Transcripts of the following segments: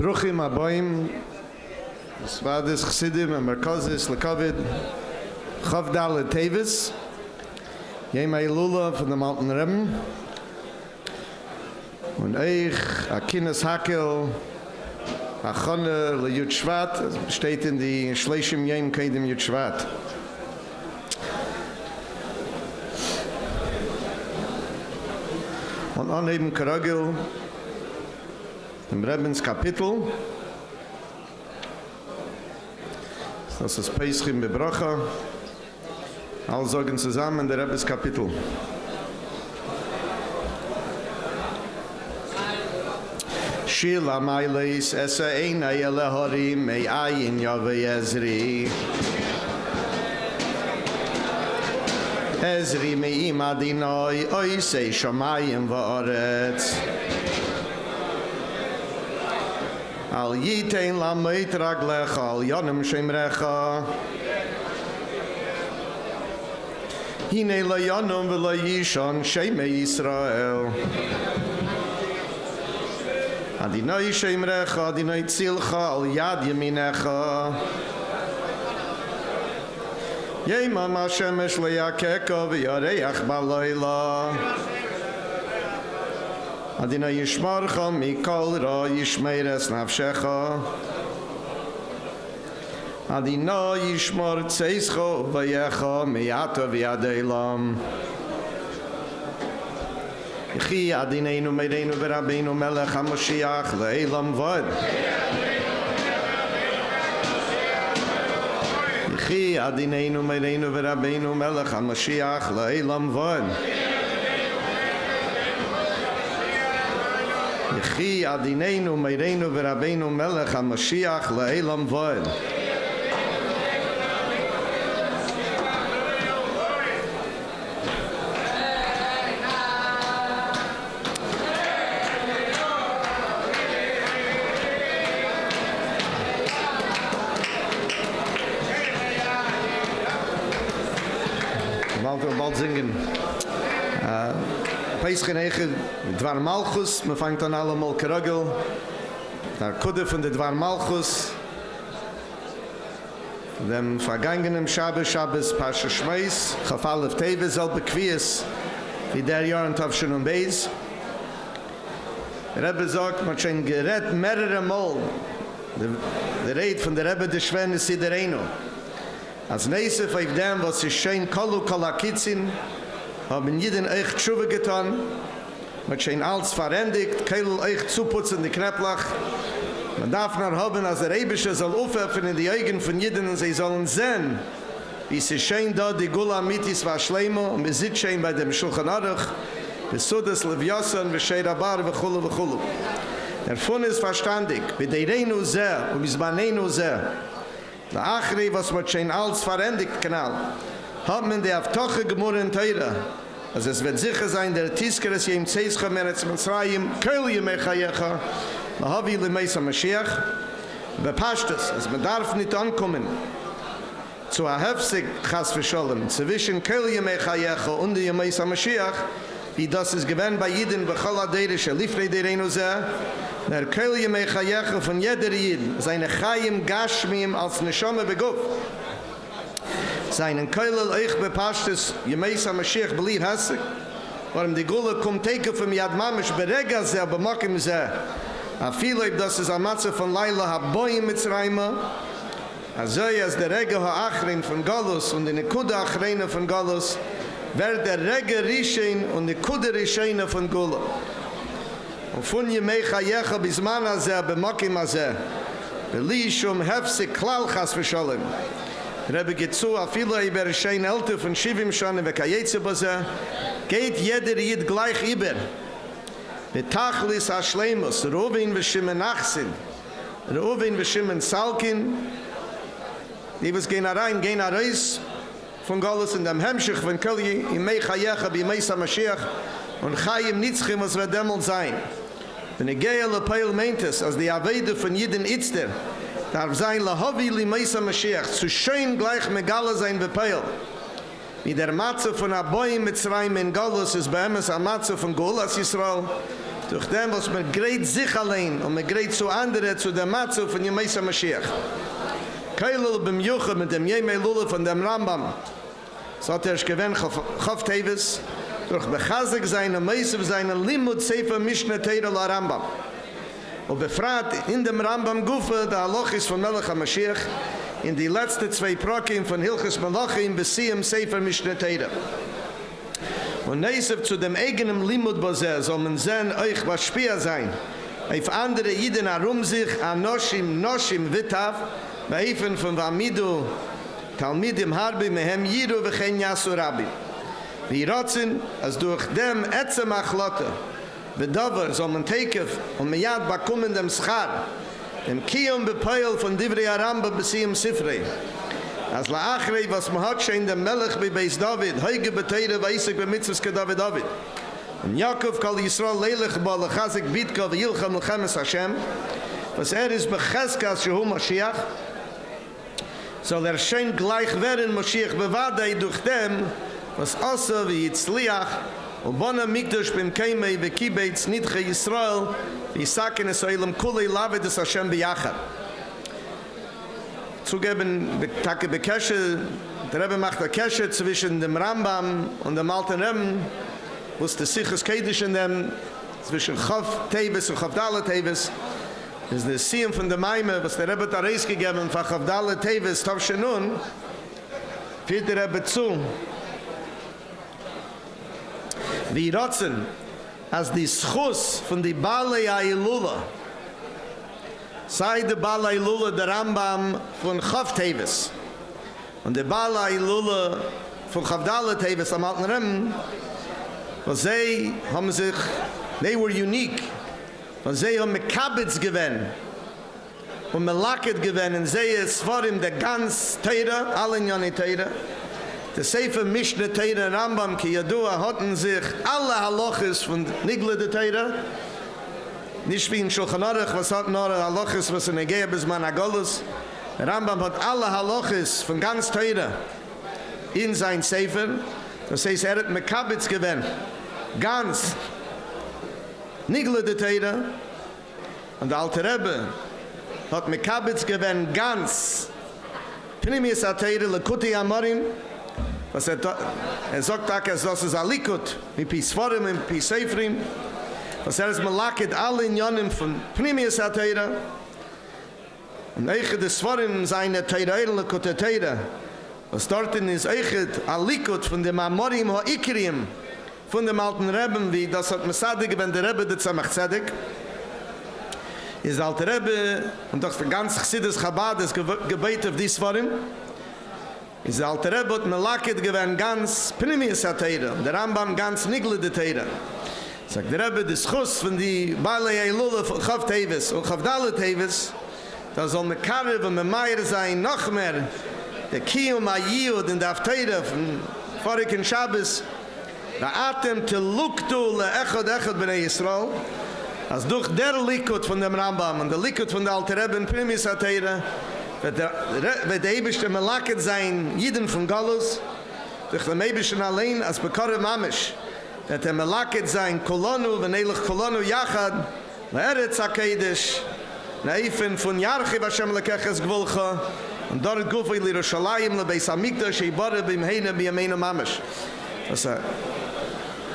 Bruchim Aboim, Svadis Chassidim and Merkozis Lekavid, Chavdal Teves, Yema Ilula von der Mountain Rebben, und Eich, Akinas Hakel, Achone Le Yud Shvat, steht in die Shleishim Yem Kedem Yud Shvat. Und anheben Karagel, im Rebbens Kapitel, das ist Peschim Bebracha, alle sagen zusammen der Rebbens Kapitel. Shil Amailis Esa Eina Yelehorim Mei Ayin Yahweh Ezri Ezri Me'im Adinoi Oisei Shamayim Va'aretz Al Yitein Lamet Raglecha Al Yonim Shemrecha Hine La Yonim V'la Yishon Shemei Yisrael Adinoi Shemrecha Adinoi Tzilcha Al Yad Yeminecha Yema Mashemesh Leyakeka V'yareach B'layla Adinoi Yishmarcha Mikol Ra Yishmeres Nafshecha Adinoi Yishmar Tzeischa V'yecha Miyata V'yadeilam Yechi Adineinu Mereinu V'Rabbeinu Melech HaMashiach Le'elam Vod Yechi Adineinu Mereinu V'Rabbeinu Melech HaMashiach Le'elam Vod Yechi Adineinu Mereinu V'Rabbeinu Melech HaMashiach Le'elam Vod bald zingen. Peschen eigen, Dwar Malchus, man fängt an allemal Karagel. Der Kudde von der Dwar Malchus. Dem vergangenen Shabbos, Pasha Shmeis, Chaf Teves, selbe Quies, wie der Jahr und Tavshin und Beis. Der Rebbe sagt, man hat schon gerät mehrere Mal. Der Red von der Rebbe des Schwen ist der Eino. Als Nesef auf dem, was ist schön Kalu Kalakitzin, haben jeden echt Tshuva getan, mit schön alles verendigt, Keil echt zuputzen, die Knäpplach. Man darf nur haben, als der Eibische soll aufhelfen in die Augen von jeden und sie sollen sehen, wie sie schön da die Gula Mitis war Schleimo und wir sind schön bei dem Shulchan Aruch, bis Sudas Levyasan, V'Shei Rabar, V'Chulu, V'Chulu. Der Fun ist verstandig, wie der Reinu sehr und wie es Baneinu sehr. Der Achri, was man schon alles verendigt kanal, hat man die Avtoche gemurren teure. Also es wird sicher sein, der Tiskeres jem Zeischa Meretz Mitzrayim, Kölje Mechayecha, Lahavi Lemeisa Mashiach, bepasst es, also man darf nicht ankommen, zu a Hefzig Chas V'Sholem, zwischen Kölje Mechayecha und der Lemeisa Mashiach, wie das ist gewähnt bei Jiden, Bechol Aderische, Lifrei Dereinu Zeh, der Kölje Mechayecha von jeder Jiden, seine Chayim Gashmim als Neshome Beguf, seinen Keulel euch bepasst es, Yemeis HaMashiach belief Hessig, warum die Gule kommt teke vom Yad Mamish berega Zeh, bemokim Zeh, a Phileib, das ist Amatze von Leila Haboyim Mitzrayma, Azoi as der Rege HaAchrin von Galus und die Nekuda Achreine von Galus, wer der Rege Rishein und die Kude Risheine von Gula. Und von Yemei Chayecha bisman Azeh, bemokim Azeh, beli shum hefsik klal Chas V'Sholem. Rebbe geht zu, a viele über Rishein Elte von Shivim Shonim v'Kayetze Bazeh, geht jeder Jid gleich über. Betachlis HaShleimus, Reuven v'Shimon Achsin, Reuven v'Shimon Salkin, die was gehen rein, gehen raus, von Galus in dem Hemshich von Kölje, Yemei Chayecha b'Yemeis HaMashiach, und Chayim Nitzchim, was wird demol sein. Wenn ich gehe Lepeil meint es, als die Aveide von Jiden Itzter, darf sein Lahavi Lemeis HaMashiach, zu schön gleich Megala sein Bepeil. Wie der Matze von Aboyim Mitzrayim in Galus ist bei ihm a Matze von Golas Yisrael, durch dem, was man gerät sich allein und man gerät zu anderen, zu der Matze von Yemesa Mashiach. Keilul beim Juche mit dem Yemei Lule von dem Rambam. So hat gewinnt Chaf Teves, durch Bechazek seine Meise, seine Limud Sefer Mishnah Teira la Rambam. Und befragt in dem Rambam Gufe, der Halochis von Melech HaMashiach, in die letzte 2 Prokim von Hilchis Malachim, Besiem Sefer Mishnah Teira. Und neisef zu dem eigenen Limud Bozer, soll man sehen, euch was Spiel sein. Auf andere Jiden herum sich, Anoshim, Noshim, Vitav, Beifen von Vamidu, Talmidim Harbi, Mehem Yiru, Vechen Yasu Rabbi. Wie rotzen, als durch dem Etzem Achlotte, Bedover soll man tekef und meyad bakumen dem Schar, dem Kiyum bepeil von Divrei Aramba Besiem Sifrei. Als laachrei, was man hat schon dem Melech bei Beis David, heige beteire weisig bei Mitzvahs David David. Und Jakob kal Yisrael leilich ba lechazik bitka v'yilcham lechemes Hashem, was ist becheskas Shehu Mashiach, soll schön gleich werden Mashiach bewadei durch dem, was Asa wie Yitzliach, und Bona Mikdash beim Keimei v'kibeitz Nidche Yisrael, v'yisaken es oilem kulei lavet es Hashem b'yachad. Zugeben, Tage Bekeshe, der Rebbe macht eine Keshe zwischen dem Rambam und dem alten Rebbe, wo es der Sichus Kedish in dem, zwischen Chaf Teves und Chaf Dalet Teves, ist der Siyum von der Maime, was der Rebbe da Reis gegeben von Chaf Dalet Teves, Tov Shenun, führt der Rebbe zu, wie rotzen, als die Schus von die Balei Ailula, sei der Balei Lula der Rambam von Chaf Teves und der Balei Lula von Chaf Dalet Teves am alten Rebbe, was sie haben sich, they were unique, was sie haben Mekabitz gewinnen und Melaket gewinnen und sie ist vor ihm der ganz Teire, allen Jani Teire, der Sefer Mishnah Teire Rambam ki Yadua hatten sich alle Halochis von Nigle de Teire, nicht wie in Shulchan Aruch, was hat nur Halochis, was in Egea bis man Agolus. Der Rambam hat alle Halochis von ganz Teire in sein Sefer, das heißt, hat Mekabitz gewinnen, ganz Nigle de Teire, und der alte Rebbe hat Mekabitz gewinnen, ganz Pnimis HaTeire, Lekuti Amorim, was sagt, das ist Alikut, mit Pisforim und Pisefrim, was ist Malaket alle in Jonim von Pnimis HaTeire, und Eichet des Forim seine Teire, Lekuti Teire, was dort ist Eichet Alikut von dem Amorim HaIkrim, von dem alten Rebbe, wie das hat Mesadig, wenn der Rebbe der Tzemach Tzedek, ist der alte Rebbe, und doch der ganze Chassidus Chabad ist gebet auf dies Forim, ist der alte Rebbe hat Melaket gewähnt ganz Pnimis HaTeire, der Rambam ganz Nigle de Teire. Sagt der Rebbe, des Chus von die Balei Eilule von Chaf Teves und Chaf Dalet Teves, da soll me Karev und me Meier sein, noch mehr, der Kiyum HaYiyud in der Afteire von vorigen Shabbos, der Atem te Luktu le Echad B'nai Yisrael, als durch der Likut von dem Rambam und der Likut von der alte Rebbe in Pnimis HaTeire, wird der Eibischte Melaket sein, Jiden von Galus, durch den Eibischten allein, als Bekare Mamish, wird der Melaket sein, Kolonu, wenn Eilich Kolonu Yachad, Eretz HaKedish, Neifen von Yarchi, Vashem Lekeches Gwulcha, und dort Gufa il Yerushalayim, Lebeis HaMikdash, Eibare, Bim Heine, Biyameinu Mamish. Das ist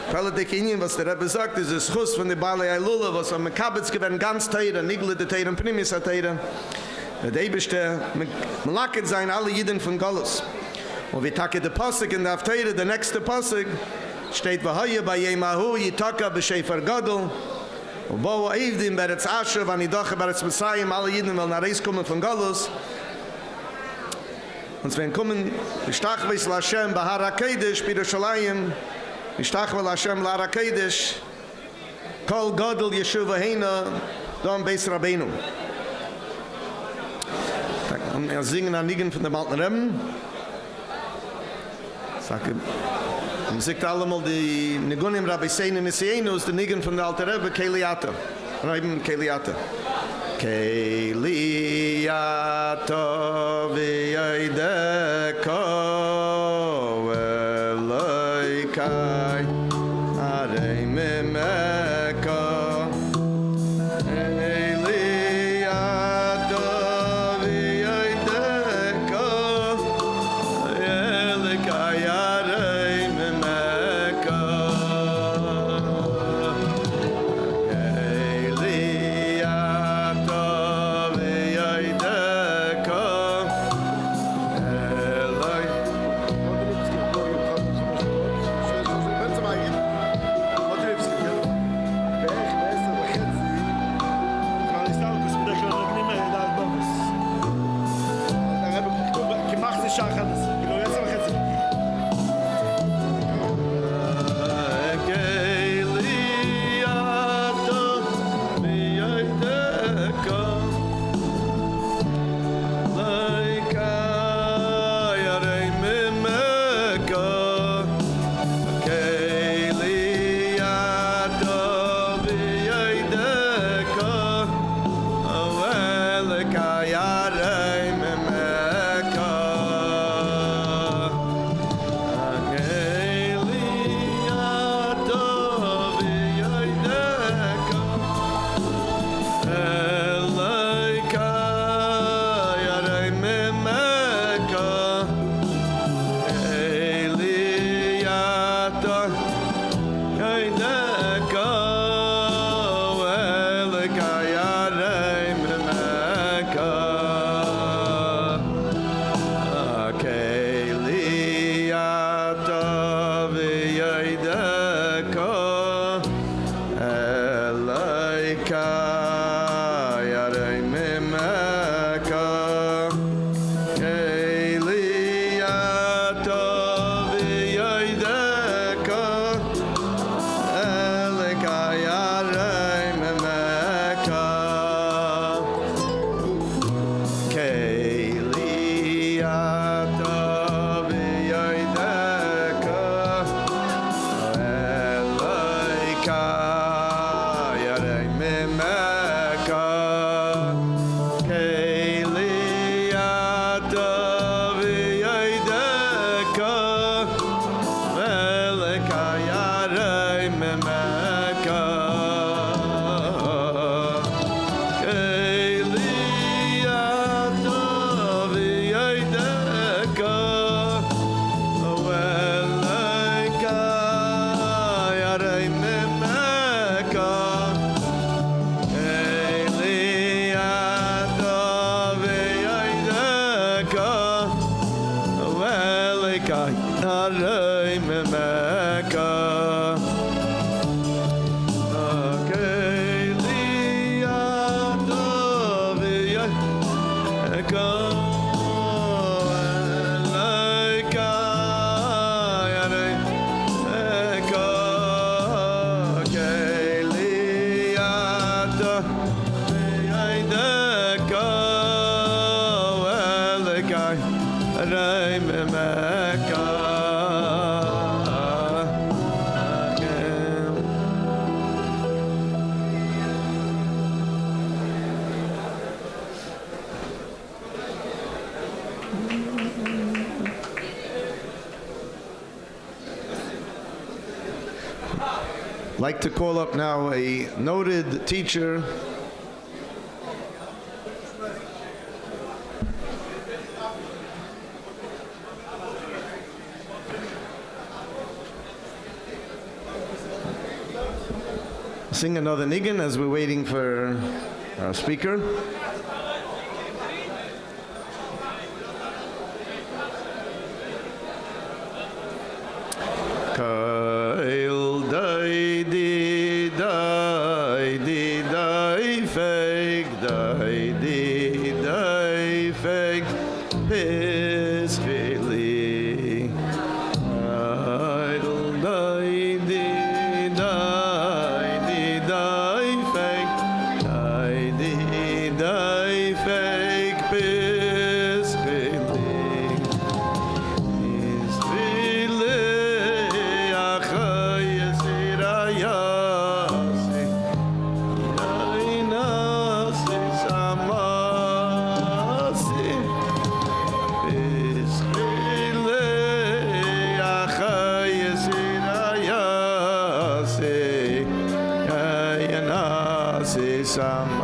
Qualitik Ingen, was der Rebbe sagt, ist es Chus von der Balei Eilula, was am Mekabitz gewinnt, ganz Teire, Nigle de Teire, und Pnimis HaTeire, der Eibischte Melaket sein, alle Jiden von Galus. Und wie Tage der Pasuk in der Afteire, der nächste Pasuk, steht, Vahoye bei Yemahu, Yitaka b'Shefer Gadol, und Boa Eivdim, Beretz Asher, Vanidache, Beretz Messiah, alle Jiden wollen nach Reis kommen von Galus. Und wenn kommen, Ishtachweis Lashem, Bahar HaKedish, Birushalayim, Ishtachweis Lashem, Lar HaKedish, Kol Gadol, Yeshuva Heina, Dom Beis Rabbeinu. Und wir singen an Nigen von dem alten Rebben. Man sagt allemal die Nigunim Rabbi Seine Nisienus, die Nigen von der alten Rebbe, Keliata. Reiben Keliata. Keliata v'yaydeko Eloikai Arei mimeko Aray memeka I'd like to call up now a noted teacher, sing another niggin as we're waiting for our speaker. Kail dai di fake his feeling. Idle dai di fake his feeling. His feeling achayes irayasi yainasi samasi. His feeling achayes irayasi yainasi samasi.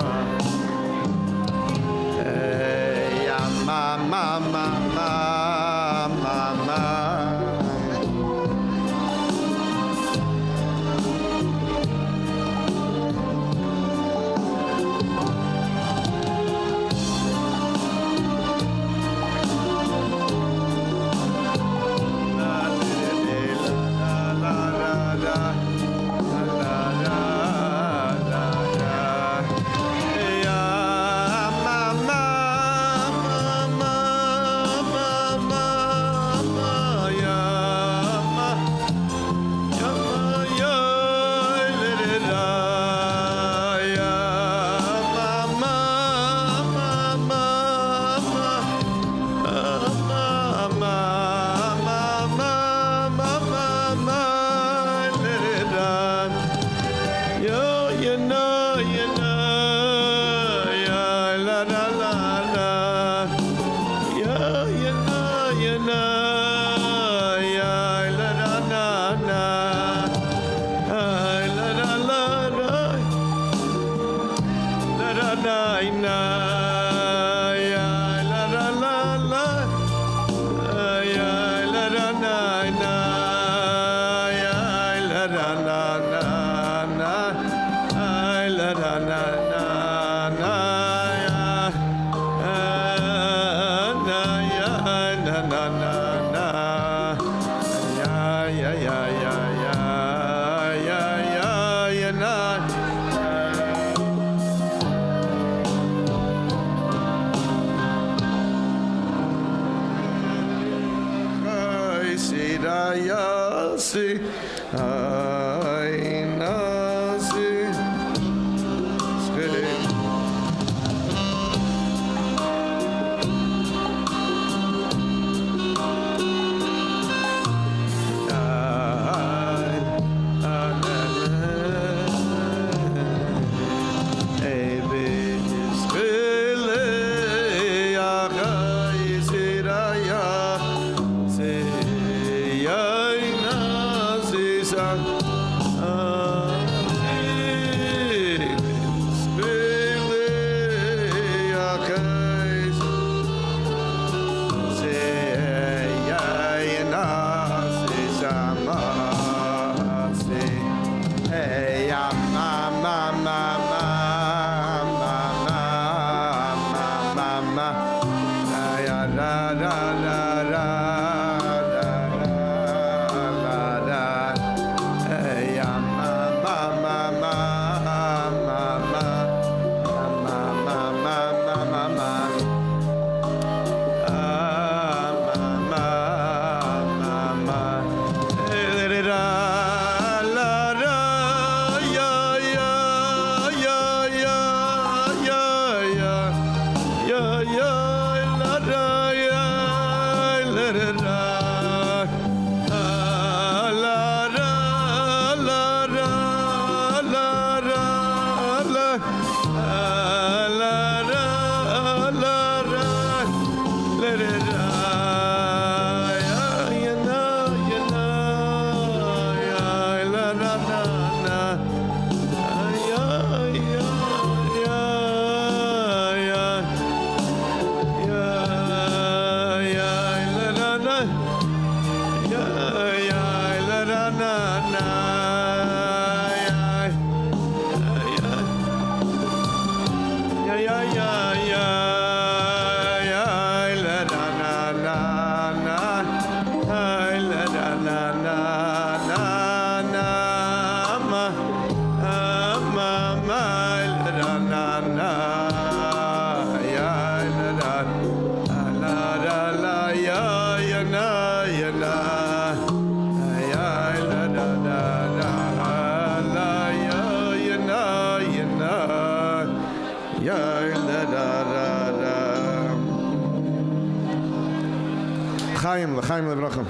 Chaim levrachim.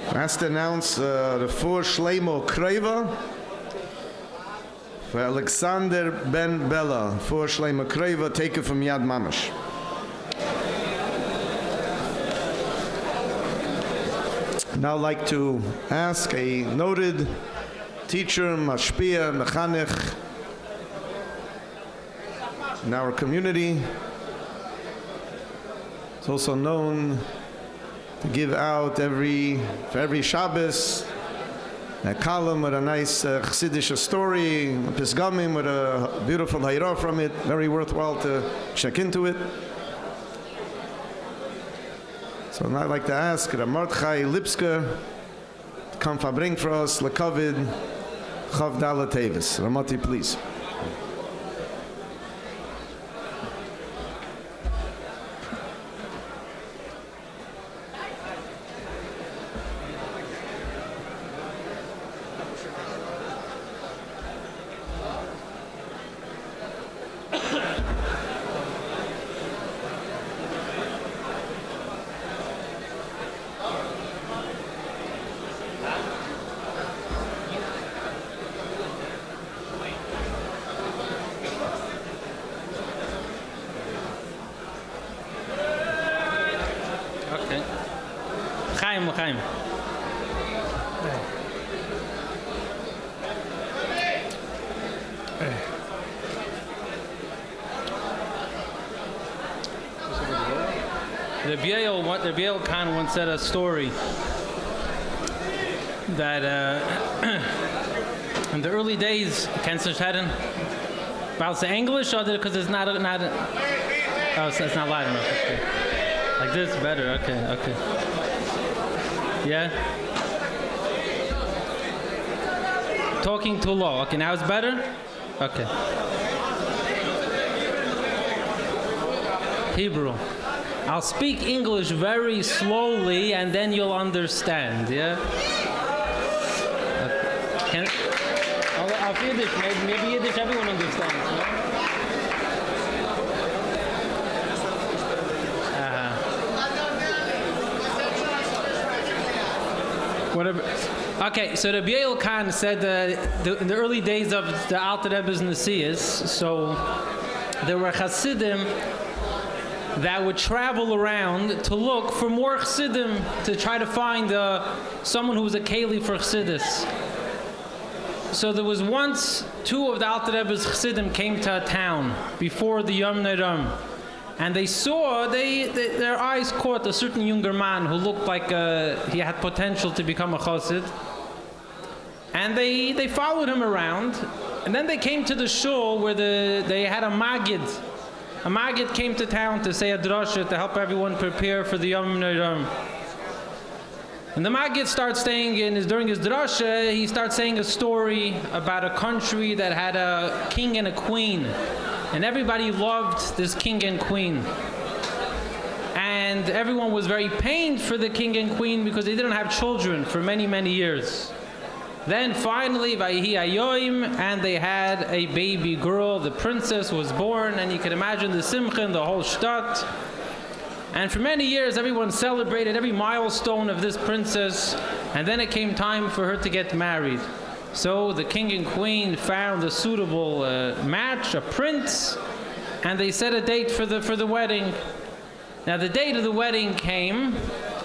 I have to announce the 4 Shleimo Kreva for Alexander Ben Bella. 4 Shleimo Kreva taken from Yad Mamash. Now I'd like to ask a noted teacher, mashpia, mechanech in our community. It's also known to give out for every Shabbos a column with a nice Chassidish story, a Pisgamim with a beautiful Hayrah from it. Very worthwhile to check into it. So now I'd like to ask Mordechai Lipska to come Farbrengen for us, Lekavid, Chaf Teves. Ramati, please. Chaim. The Biel Khan once said a story that in the early days, kennst du Herren? About the English, or because it's not oh, so it's not loud enough. Okay. Like this, better. Okay. Yeah. Talking too low. Okay, now it's better. Okay. Hebrew. I'll speak English very slowly, and then you'll understand. Yeah. I'll Yiddish. Maybe Yiddish everyone understands. No? Whatever. Okay, so the Biel Khan said in the early days of the Alter Rebbe's Nesias, so there were Hasidim that would travel around to look for more Chassidim, to try to find someone who was a Keli for Chassidus. So there was once 2 of the Alter Rebbe's Chassidim came to a town before the Yom Neram, and they saw, their eyes caught a certain younger man who looked like he had potential to become a Chassid. And they followed him around, and then they came to the shul where they had a Magid. A Magid came to town to say a drasha to help everyone prepare for the Yom Neram. And the Magid starts saying, during his drasha, he starts saying a story about a country that had a king and a queen. And everybody loved this king and queen. And everyone was very pained for the king and queen because they didn't have children for many, many years. Then finally, Vayhi Ayoim, and they had a baby girl. The princess was born, and you can imagine the simcha in the whole shtat. And for many years, everyone celebrated every milestone of this princess. And then it came time for her to get married. So the king and queen found a suitable match, a prince, and they set a date for the wedding. Now the date of the wedding came,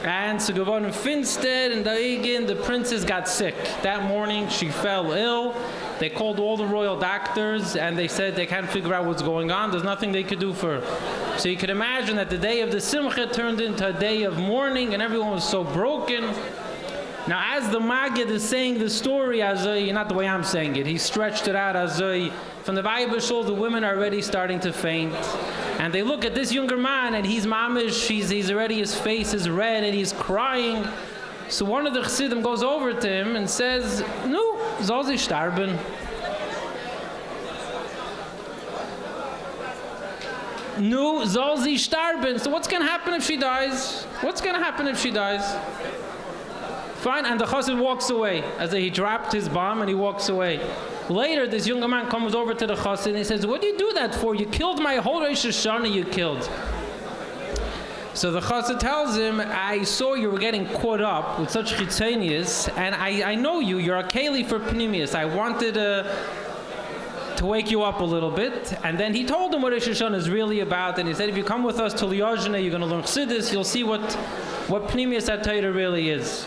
and so geworden finster, and the princess got sick. That morning she fell ill. They called all the royal doctors, and they said they can't figure out what's going on. There's nothing they could do for her. So you could imagine that the day of the simcha turned into a day of mourning, and everyone was so broken. Now, as the Magid is saying the story, not the way I'm saying it, he stretched it out as from the Bible, the women are already starting to faint. And they look at this younger man, and he's mamish, he's already, his face is red, and he's crying. So one of the Chassidim goes over to him and says, "Nu, soll sie sterben." Nu, soll sie sterben. So what's going to happen if she dies? What's going to happen if she dies? Fine, and the chassid walks away. As he dropped his bomb and he walks away. Later, this younger man comes over to the chassid and he says, what do you do that for? You killed my whole Rosh Hashanah, you killed. So the chassid tells him, I saw you were getting caught up with such chitzonius, and I know you, you're a keli for pnimius. I wanted to wake you up a little bit. And then he told him what Rosh Hashanah is really about, and he said, if you come with us to Liyazhne, you're going to learn chassidus, you'll see what pnimius HaTorah really is.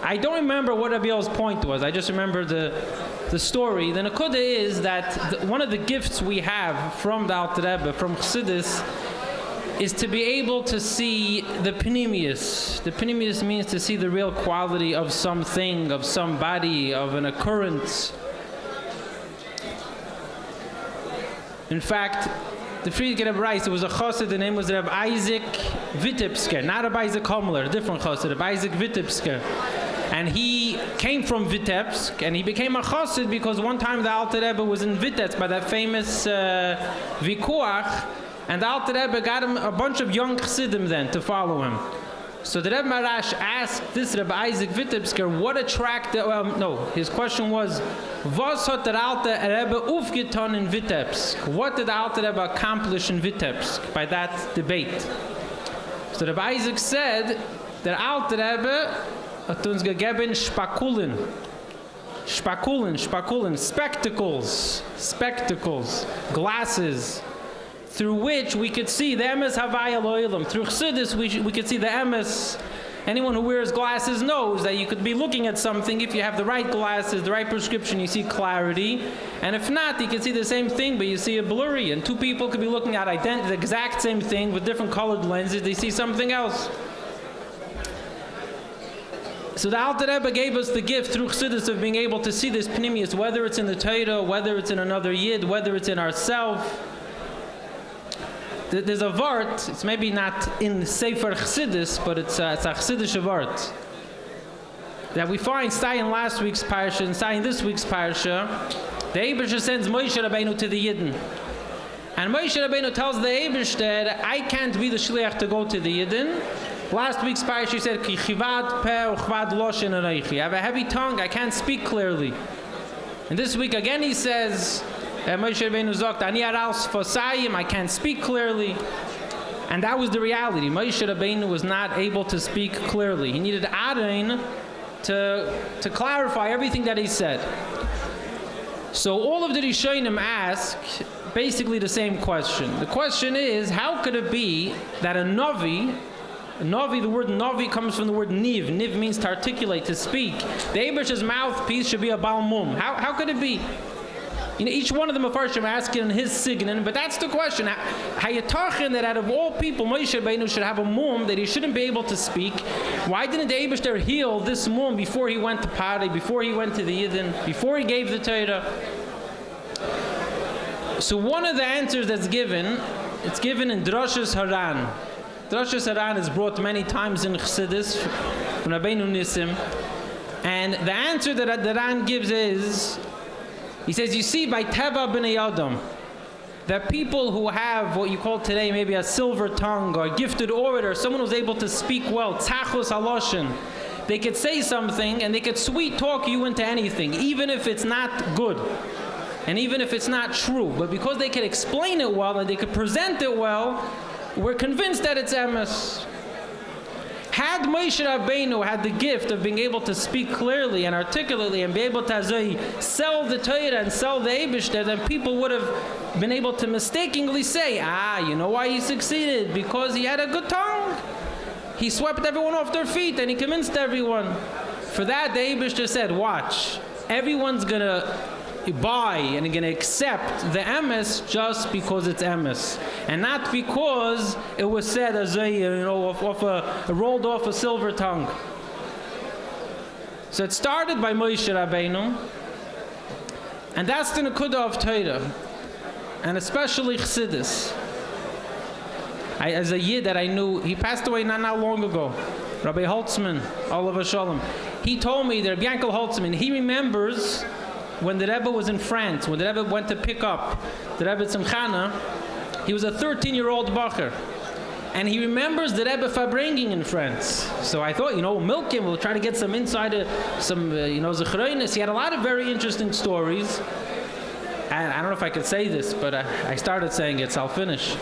I don't remember what Abiel's point was. I just remember the story. The Nakuda is that one of the gifts we have from the Alter Rebbe, from Chassidus, is to be able to see the Pnimius. The Pnimius means to see the real quality of something, of somebody, of an occurrence. In fact, the Friedrich Rebbe writes, it was a chassid, the name was Reb Isaac Vitebsker, not Reb Isaac Homler, a different chassid, Reb Isaac Vitebsker. And he came from Vitebsk, and he became a chassid because one time the Alter Rebbe was in Vitebsk by that famous Vikuach, and the Alter Rebbe got him a bunch of young chassidim then to follow him. So the Rebbe Marash asked this Reb Isaac Vitebsker, what attracted, his question was, was hat der Alter Rebbe aufgetan in Vitebsk? What did the Alter Rebbe accomplish in Vitebsk by that debate? So Reb Isaac said, der Alter Rebbe hat uns gegeben Spakulen, spectacles, glasses, through which we could see the emes havaya lo'ilam. Through chassidus, we could see the emes. Anyone who wears glasses knows that you could be looking at something. If you have the right glasses, the right prescription, you see clarity. And if not, you can see the same thing, but you see it blurry. And two people could be looking at the exact same thing with different colored lenses. They see something else. So the Alter Rebbe gave us the gift through Chassidus of being able to see this Pnimius, whether it's in the Torah, whether it's in another Yid, whether it's in ourselves. There's a vart, it's maybe not in Sefer Chassidus, but it's a Chassidish vart that we find in last week's parsha and in this week's parsha. The Eibusher sends Moshe Rabbeinu to the Yidden. And Moshe Rabbeinu tells the Eibusher that I can't be the shliach to go to the Yidden. Last week's parsha he said, Ki chivad peh uchvad loshen areichi. I have a heavy tongue, I can't speak clearly. And this week again he says, Moshe Rabbeinu sagt, Ani aras fosayim, I can't speak clearly. And that was the reality. Moshe Rabbeinu was not able to speak clearly. He needed Aaron to clarify everything that he said. So all of the Rishonim ask basically the same question. The question is, how could it be that a Navi, the word Navi comes from the word Niv. Niv means to articulate, to speak. The Eibusher's mouthpiece should be a Balmum. How could it be? You know, each one of them Mefarshim asking in his signin, but that's the question. Hayatachin that out of all people, Moshe Rabbeinu should have a mum that he shouldn't be able to speak. Why didn't the Eibusher heal this mum before he went to Pari, before he went to the Yidden, before he gave the Torah? So one of the answers that's given, it's given in Drashas Haran. Drashas Haran is brought many times in Chassidus from Rabbeinu Nissim, and the answer that the Ran gives is, he says, you see, by Teva b'nei Adam, that people who have what you call today maybe a silver tongue or a gifted orator, someone who's able to speak well, tzachos haloshin, they could say something and they could sweet talk you into anything, even if it's not good and even if it's not true. But because they could explain it well and they could present it well, we're convinced that it's emes. Had Moshe Rabbeinu had the gift of being able to speak clearly and articulately and be able to sell the Torah and sell the Eibusher, then people would have been able to mistakenly say, you know why he succeeded? Because he had a good tongue. He swept everyone off their feet and he convinced everyone. For that, the Eibusher said, watch, everyone's going to buy and going to accept the emes just because it's emes, and not because it was said as rolled off a silver tongue. So it started by Moshe Rabbeinu, and that's the nekuda of Torah, and especially Chassidus. As a Yid that I knew, he passed away not long ago, Rabbi Holtzman, Olav Shalom. He told me that Rabbi Yankel Holtzman, he remembers when the Rebbe was in France, when the Rebbe went to pick up the Rebbe Tzimchana, he was a 13-year-old bacher. And he remembers the Rebbe Farbrengen in France. So I thought, we'll milk him. We'll try to get some insider, some, zechronis. He had a lot of very interesting stories. And I don't know if I could say this, but I started saying it, so I'll finish.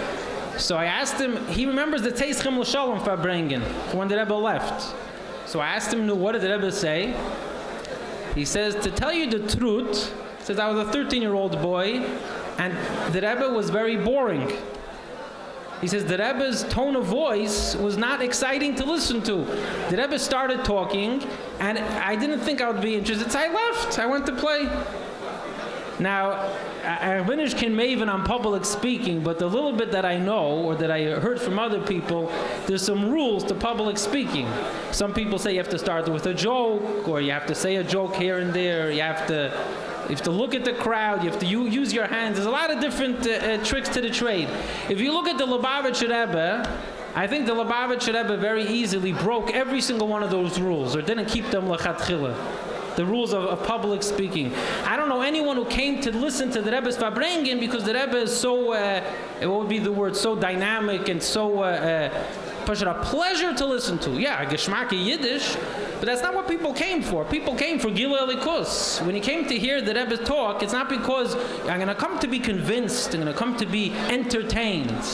So I asked him, he remembers the Teschem L'Shalom Farbrengen, when the Rebbe left. So I asked him, what did the Rebbe say? He says, to tell you the truth, he says, I was a 13-year-old boy, and the Rebbe was very boring. He says, the Rebbe's tone of voice was not exciting to listen to. The Rebbe started talking, and I didn't think I would be interested, so I left. I went to play. Now, I finished Kin Maven on public speaking, but the little bit that I know, or that I heard from other people, there's some rules to public speaking. Some people say you have to start with a joke, or you have to say a joke here and there, you have to look at the crowd, you have to use your hands. There's a lot of different tricks to the trade. If you look at the Lubavitch Rebbe, I think the Lubavitch Rebbe very easily broke every single one of those rules, or didn't keep them lechatchila. The rules of public speaking. I don't know anyone who came to listen to the Rebbe's Farbrengen because the Rebbe is so, what would be the word, so dynamic and so a pleasure to listen to. Yeah, Geschmack Yiddish, but that's not what people came for. People came for Gila Elikus. When you came to hear the Rebbe talk, it's not because I'm going to come to be convinced, I'm going to come to be entertained.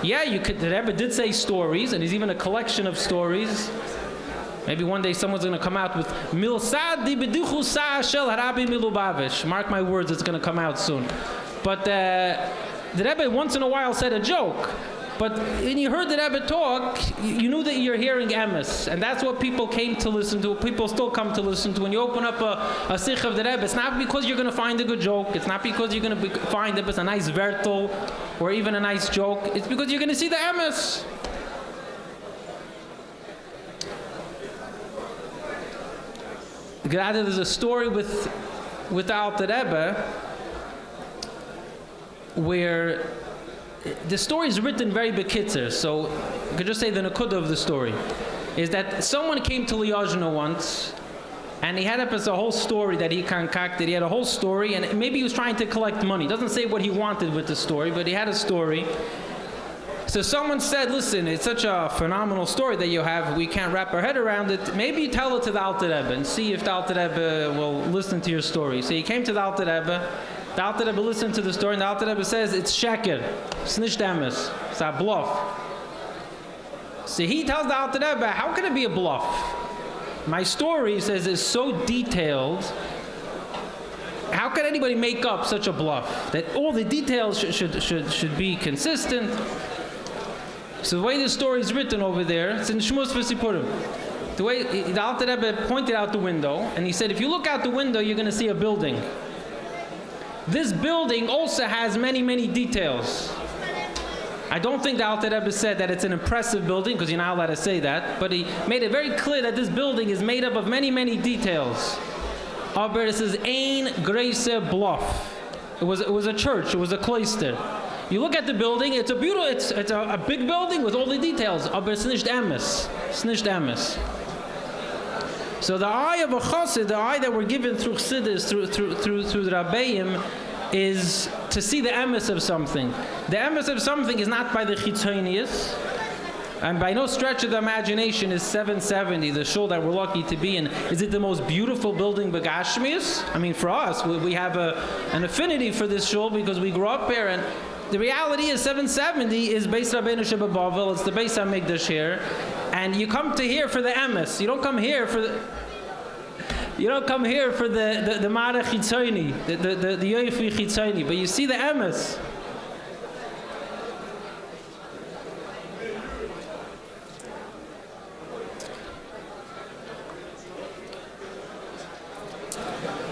Yeah, the Rebbe did say stories, and there's even a collection of stories. Maybe one day someone's going to come out with Milsad di B'duchu Sa Shel Harabi Milubavitch. Mark my words, it's going to come out soon. But the Rebbe once in a while said a joke. But when you heard the Rebbe talk, you knew that you're hearing emes. And that's what people came to listen to. People still come to listen to. When you open up a sikh of the Rebbe, it's not because you're going to find a good joke. It's not because you're going to find a nice vertel or even a nice joke. It's because you're going to see the emes. There's a story with the Alter Rebbe where the story is written very bekitzer, so I could just say the nakuda of the story is that someone came to Liozhno once and he had up as a whole story that he concocted. He had a whole story, and maybe he was trying to collect money. Doesn't say what he wanted with the story, but he had a story. So someone said, listen, it's such a phenomenal story that you have, we can't wrap our head around it. Maybe you tell it to the Alter Rebbe and see if the Alter Rebbe will listen to your story. So he came to the Alter Rebbe listened to the story, and the Alter Rebbe says, it's sheker, it's nicht emes, it's a bluff. So he tells the Alter Rebbe, how can it be a bluff? My story, he says, is so detailed. How can anybody make up such a bluff? That all the details should be consistent. So the way the story is written over there, it's in Shmos V'Sipurim. The way the Alter Rebbe pointed out the window, and he said, if you look out the window, you're going to see a building. This building also has many, many details. I don't think the Alter Rebbe said that it's an impressive building, because you're not allowed to say that, but he made it very clear that this building is made up of many, many details. Aber this is ein greise bluff. It was a church, it was a cloister. You look at the building, it's a beautiful, it's a big building with all the details. Aber it's nicht emes. It's nicht emes. So the eye of a chassid, the eye that we're given through chassidus, through the rabbeim, is to see the emes of something. The emes of something is not by the chitzonius, and by no stretch of the imagination is 770, the shul that we're lucky to be in. Is it the most beautiful building begashmius? I mean, for us, we have an affinity for this shul because we grew up here, and the reality is 770 is Beis Rabbeinu Shebabavel, it's the Beis HaMikdash here, and you come to here for the emes. You don't come here for the Mara Chitzoni, the Yoifi Chitzoni, but you see the emes.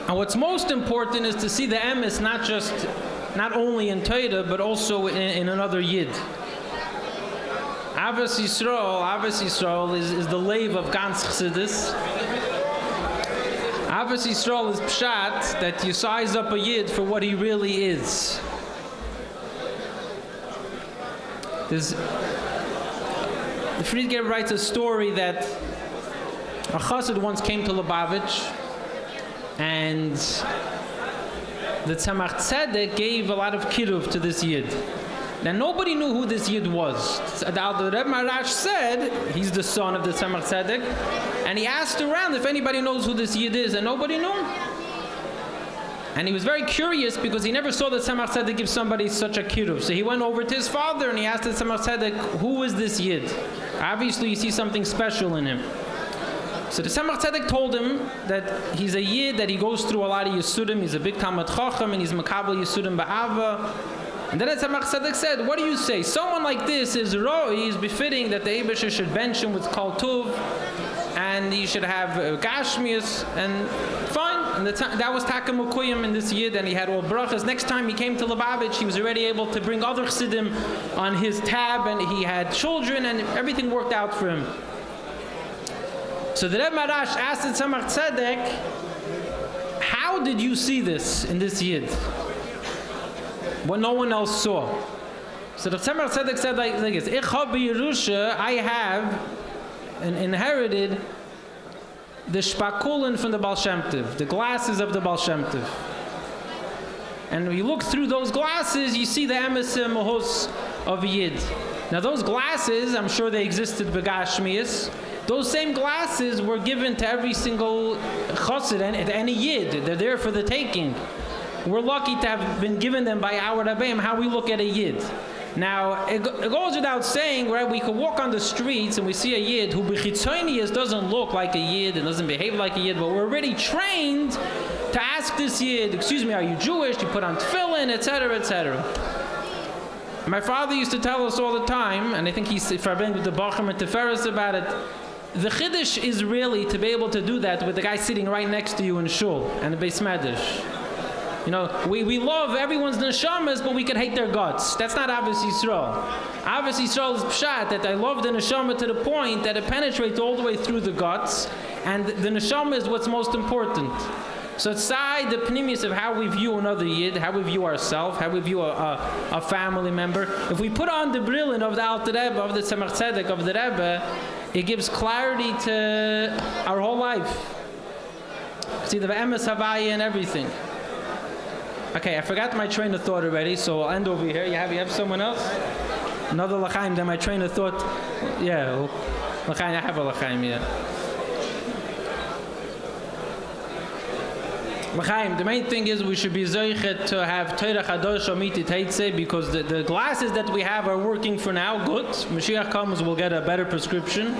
And what's most important is to see the emes not only in Torah, but also in another yid. Avos Yisrael is the lave of Gans Chassidus. Avos Yisrael is pshat, that you size up a yid for what he really is. The Friedger writes a story that a chassid once came to Lubavitch, and the Tzemach Tzedek gave a lot of kiruv to this yid. Now nobody knew who this Yid was. The Rebbe Marash said he's the son of the Tzemach Tzedek, and he asked around if anybody knows who this Yid is, and nobody knew. And he was very curious because he never saw the Tzemach Tzedek give somebody such a kiruv. So he went over to his father and he asked the Tzemach Tzedek, who is this Yid? Obviously you see something special in him. So the Tzemach Tzedek told him that he's a Yid, that he goes through a lot of Yisudim, he's a big Talmid Chacham, and he's Makabel Yisudim Ba'ava. And then the Tzemach Tzedek said, what do you say? Someone like this is Roi, is befitting that the Eibusher should bench him with Kol Tuv, and he should have Gashmius, and fine. And that was Taka Mukuyim in this Yid, and he had all brachas. Next time he came to Lubavitch, he was already able to bring other Chassidim on his tab, and he had children, and everything worked out for him. So the Rebbe Marash asked the Tzemach Tzedek, how did you see this in this Yid? What no one else saw. So the Tzemach Tzedek said like this, Ich hab Yerusha, I have inherited the shpakulin from the Baal Shem Tov, the glasses of the Baal Shem Tov. And when you look through those glasses, you see the emes mahus of a Yid. Now those glasses, I'm sure they existed begashmius. Those same glasses were given to every single chassid and any Yid. They're there for the taking. We're lucky to have been given them by our Rabbeim, how we look at a Yid. Now, it goes without saying, right, we could walk on the streets and we see a Yid who b'chitzonius doesn't look like a Yid and doesn't behave like a Yid, but we're already trained to ask this Yid, excuse me, are you Jewish? You put on tefillin, etc., etc. My father used to tell us all the time, and I think he's Farbrengen with the Bacham and Teferes about it, the Chiddush is really to be able to do that with the guy sitting right next to you in Shul and the Beis Medrash. You know, we love everyone's neshamas, but we can hate their guts. That's not Avos Yisrael. Avos Yisrael is pshat, that I love the neshama to the point that it penetrates all the way through the guts, and the neshama is what's most important. So aside the pnimius of how we view another Yid, how we view ourselves, how we view a family member, if we put on the brilliant of the Alter Rebbe, of the Tzemach Tzedek, of the Rebbe, it gives clarity to our whole life. See the emes havaya and everything. Okay, I forgot my train of thought already, so I'll end over here. You have someone else? Another L'chaim, then my train of thought. Yeah, well, L'chaim, I have a L'chaim, yeah. L'chaim, the main thing is we should be zoichet to have Torah Chadosh Amiti Teitze, because the glasses that we have are working for now, good. Mashiach comes, we'll get a better prescription,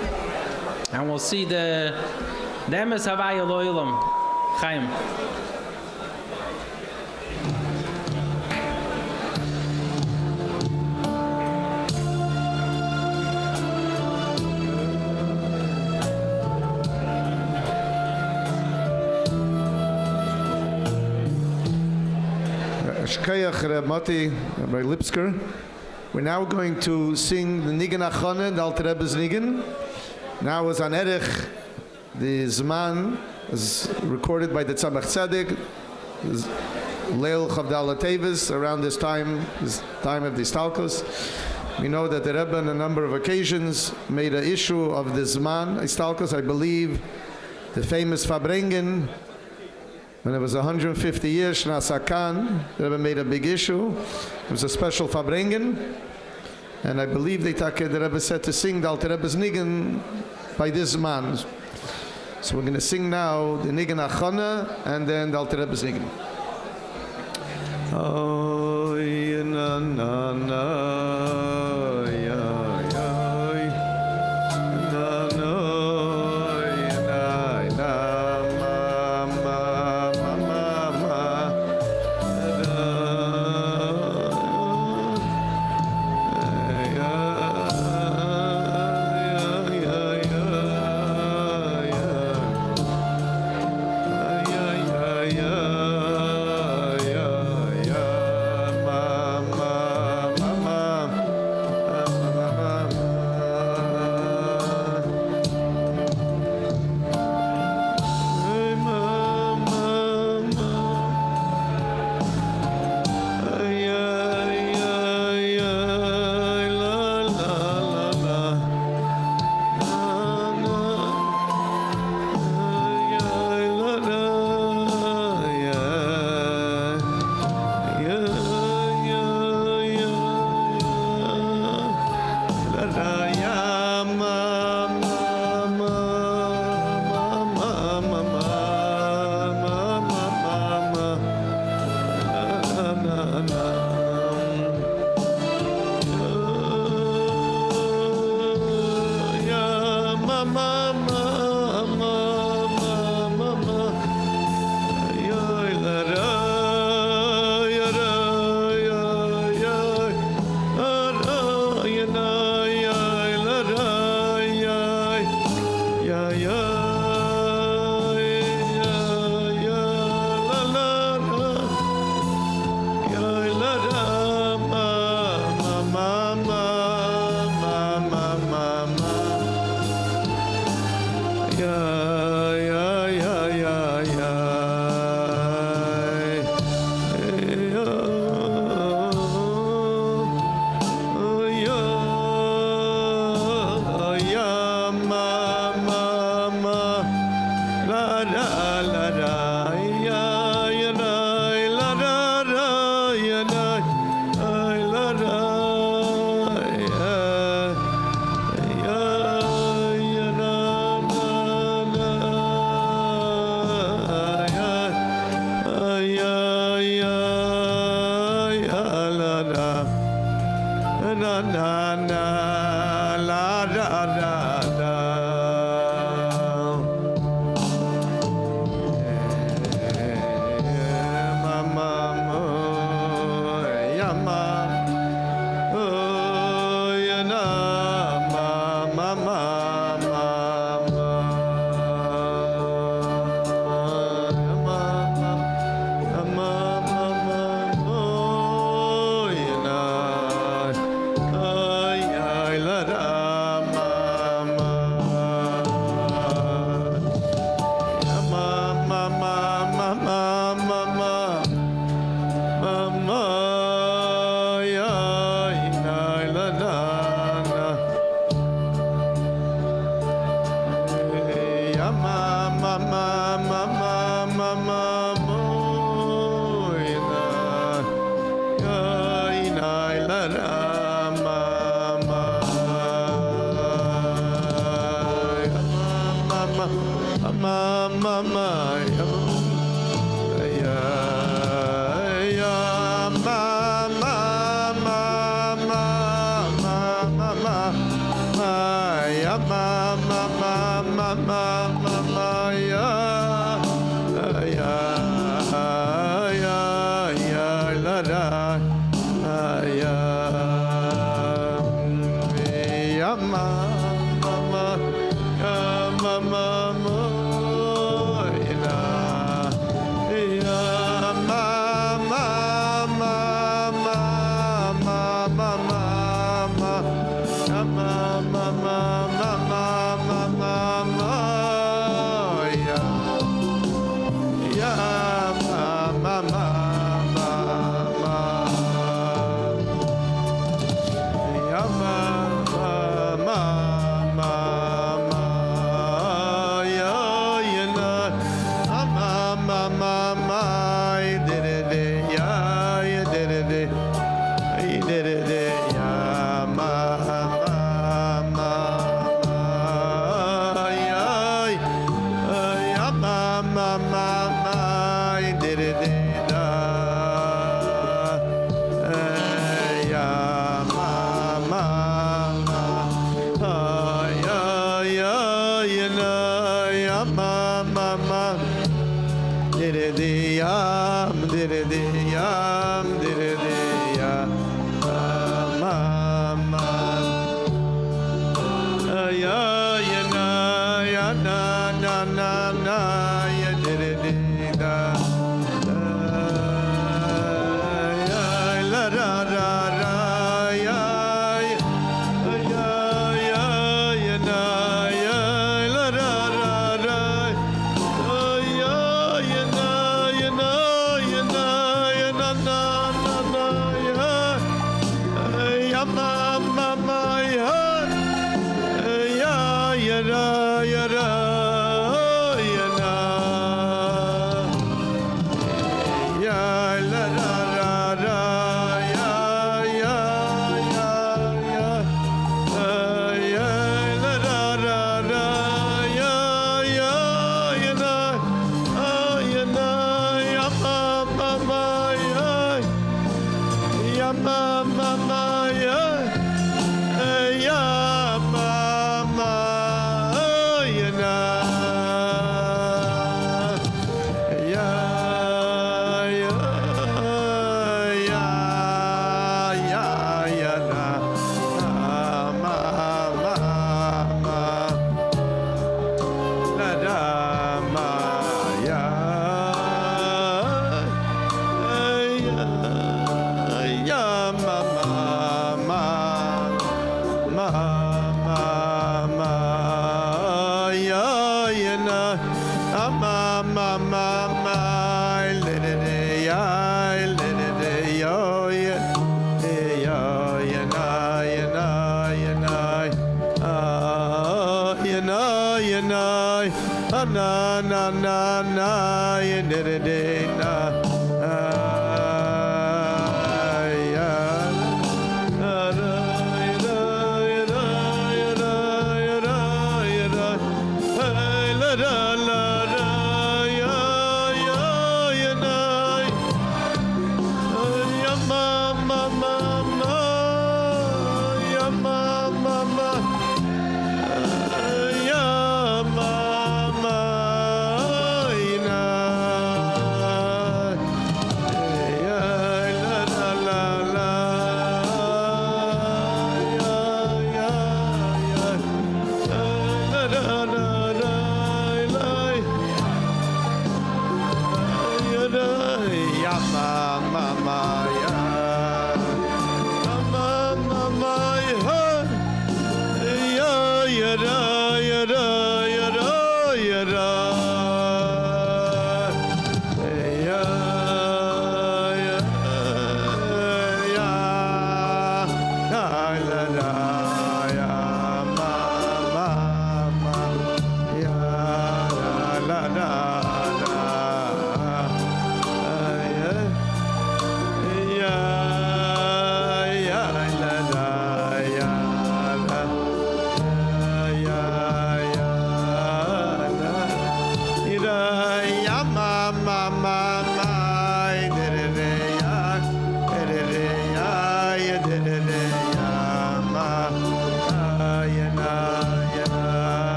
and we'll see the emes havaya lo olam. Chaim. Rabbi Lipsker. We're now going to sing the Nigan Achana, the Alter Rebbe's Nigan. Now as an Erech, the Zman is recorded by the Tzemach Tzedek, Leil Chavdala Teves, around this time of the Istalkos. We know that the Rebbe on a number of occasions made an issue of the Zman Istalkos. I believe the famous Farbrengen, when it was 150 years, Shna Sakan, the Rebbe made a big issue. It was a special Farbrengen. And I believe the Rebbe said to sing the Alter Rebbe's Nigan by this man. So we're going to sing now the Nigan Achana and then the Alter Rebbe's Nigan. Oh, na na na, ya, ya, na na. Yeah.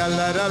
Allah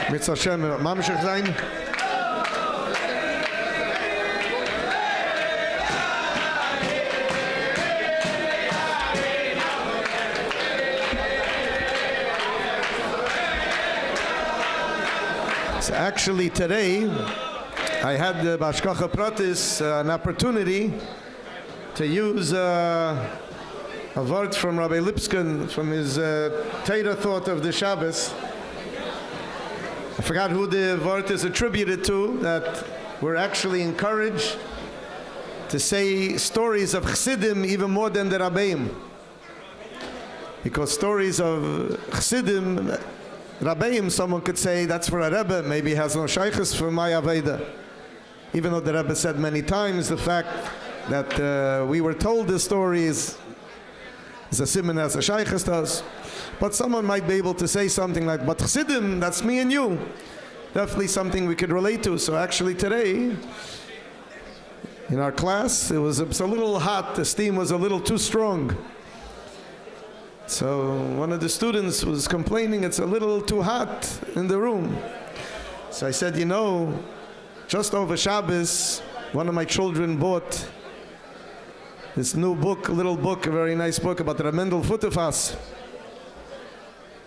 Mit Hashem, mamshich sein. So actually today, I had the Bashkacha Pratis an opportunity to use a word from Rabbi Lipskin from his Torah thought of the Shabbos. I forgot who the word is attributed to, that we're actually encouraged to say stories of Chassidim even more than the Rabbeim. Because stories of Chassidim, Rabbeim, someone could say that's for a Rebbe, maybe has no shaykhs for my Aveda. Even though the Rebbe said many times the fact that we were told the story is a simon as a shaykhs does. But someone might be able to say something like, but Chassidim, that's me and you. Definitely something we could relate to. So actually today, in our class, it was a little hot. The steam was a little too strong. So one of the students was complaining it's a little too hot in the room. So I said, you know, just over Shabbos, one of my children bought this new book, a little book, a very nice book about Ramendel Futefas.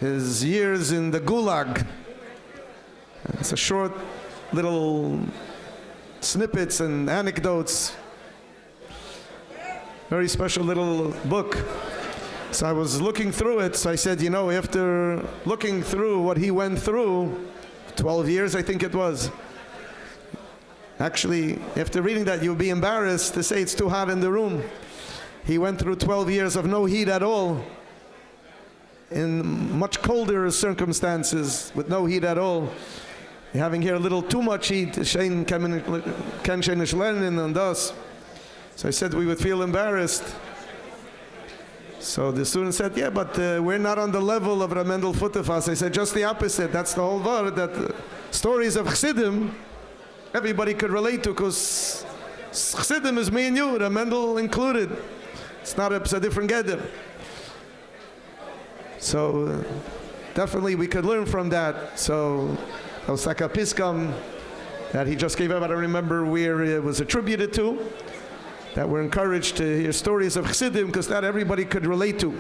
His years in the Gulag. It's a short little snippets and anecdotes. Very special little book. So I was looking through it, so I said, you know, after looking through what he went through, 12 years I think it was. Actually, after reading that, you'll be embarrassed to say it's too hot in the room. He went through 12 years of no heat at all, in much colder circumstances, with no heat at all. Having here a little too much heat, Shane Ken Shenish Lenin and us. So I said we would feel embarrassed. So the student said, yeah, but we're not on the level of Ramendel Futefas. I said, just the opposite. That's the whole word, that stories of Chassidim, everybody could relate to, because Chassidim is me and you, Ramendel included. It's not a different Gedem. So definitely we could learn from that. So Osaka Piskam that he just gave up, I don't remember where it was attributed to, that we're encouraged to hear stories of Chassidim because that everybody could relate to.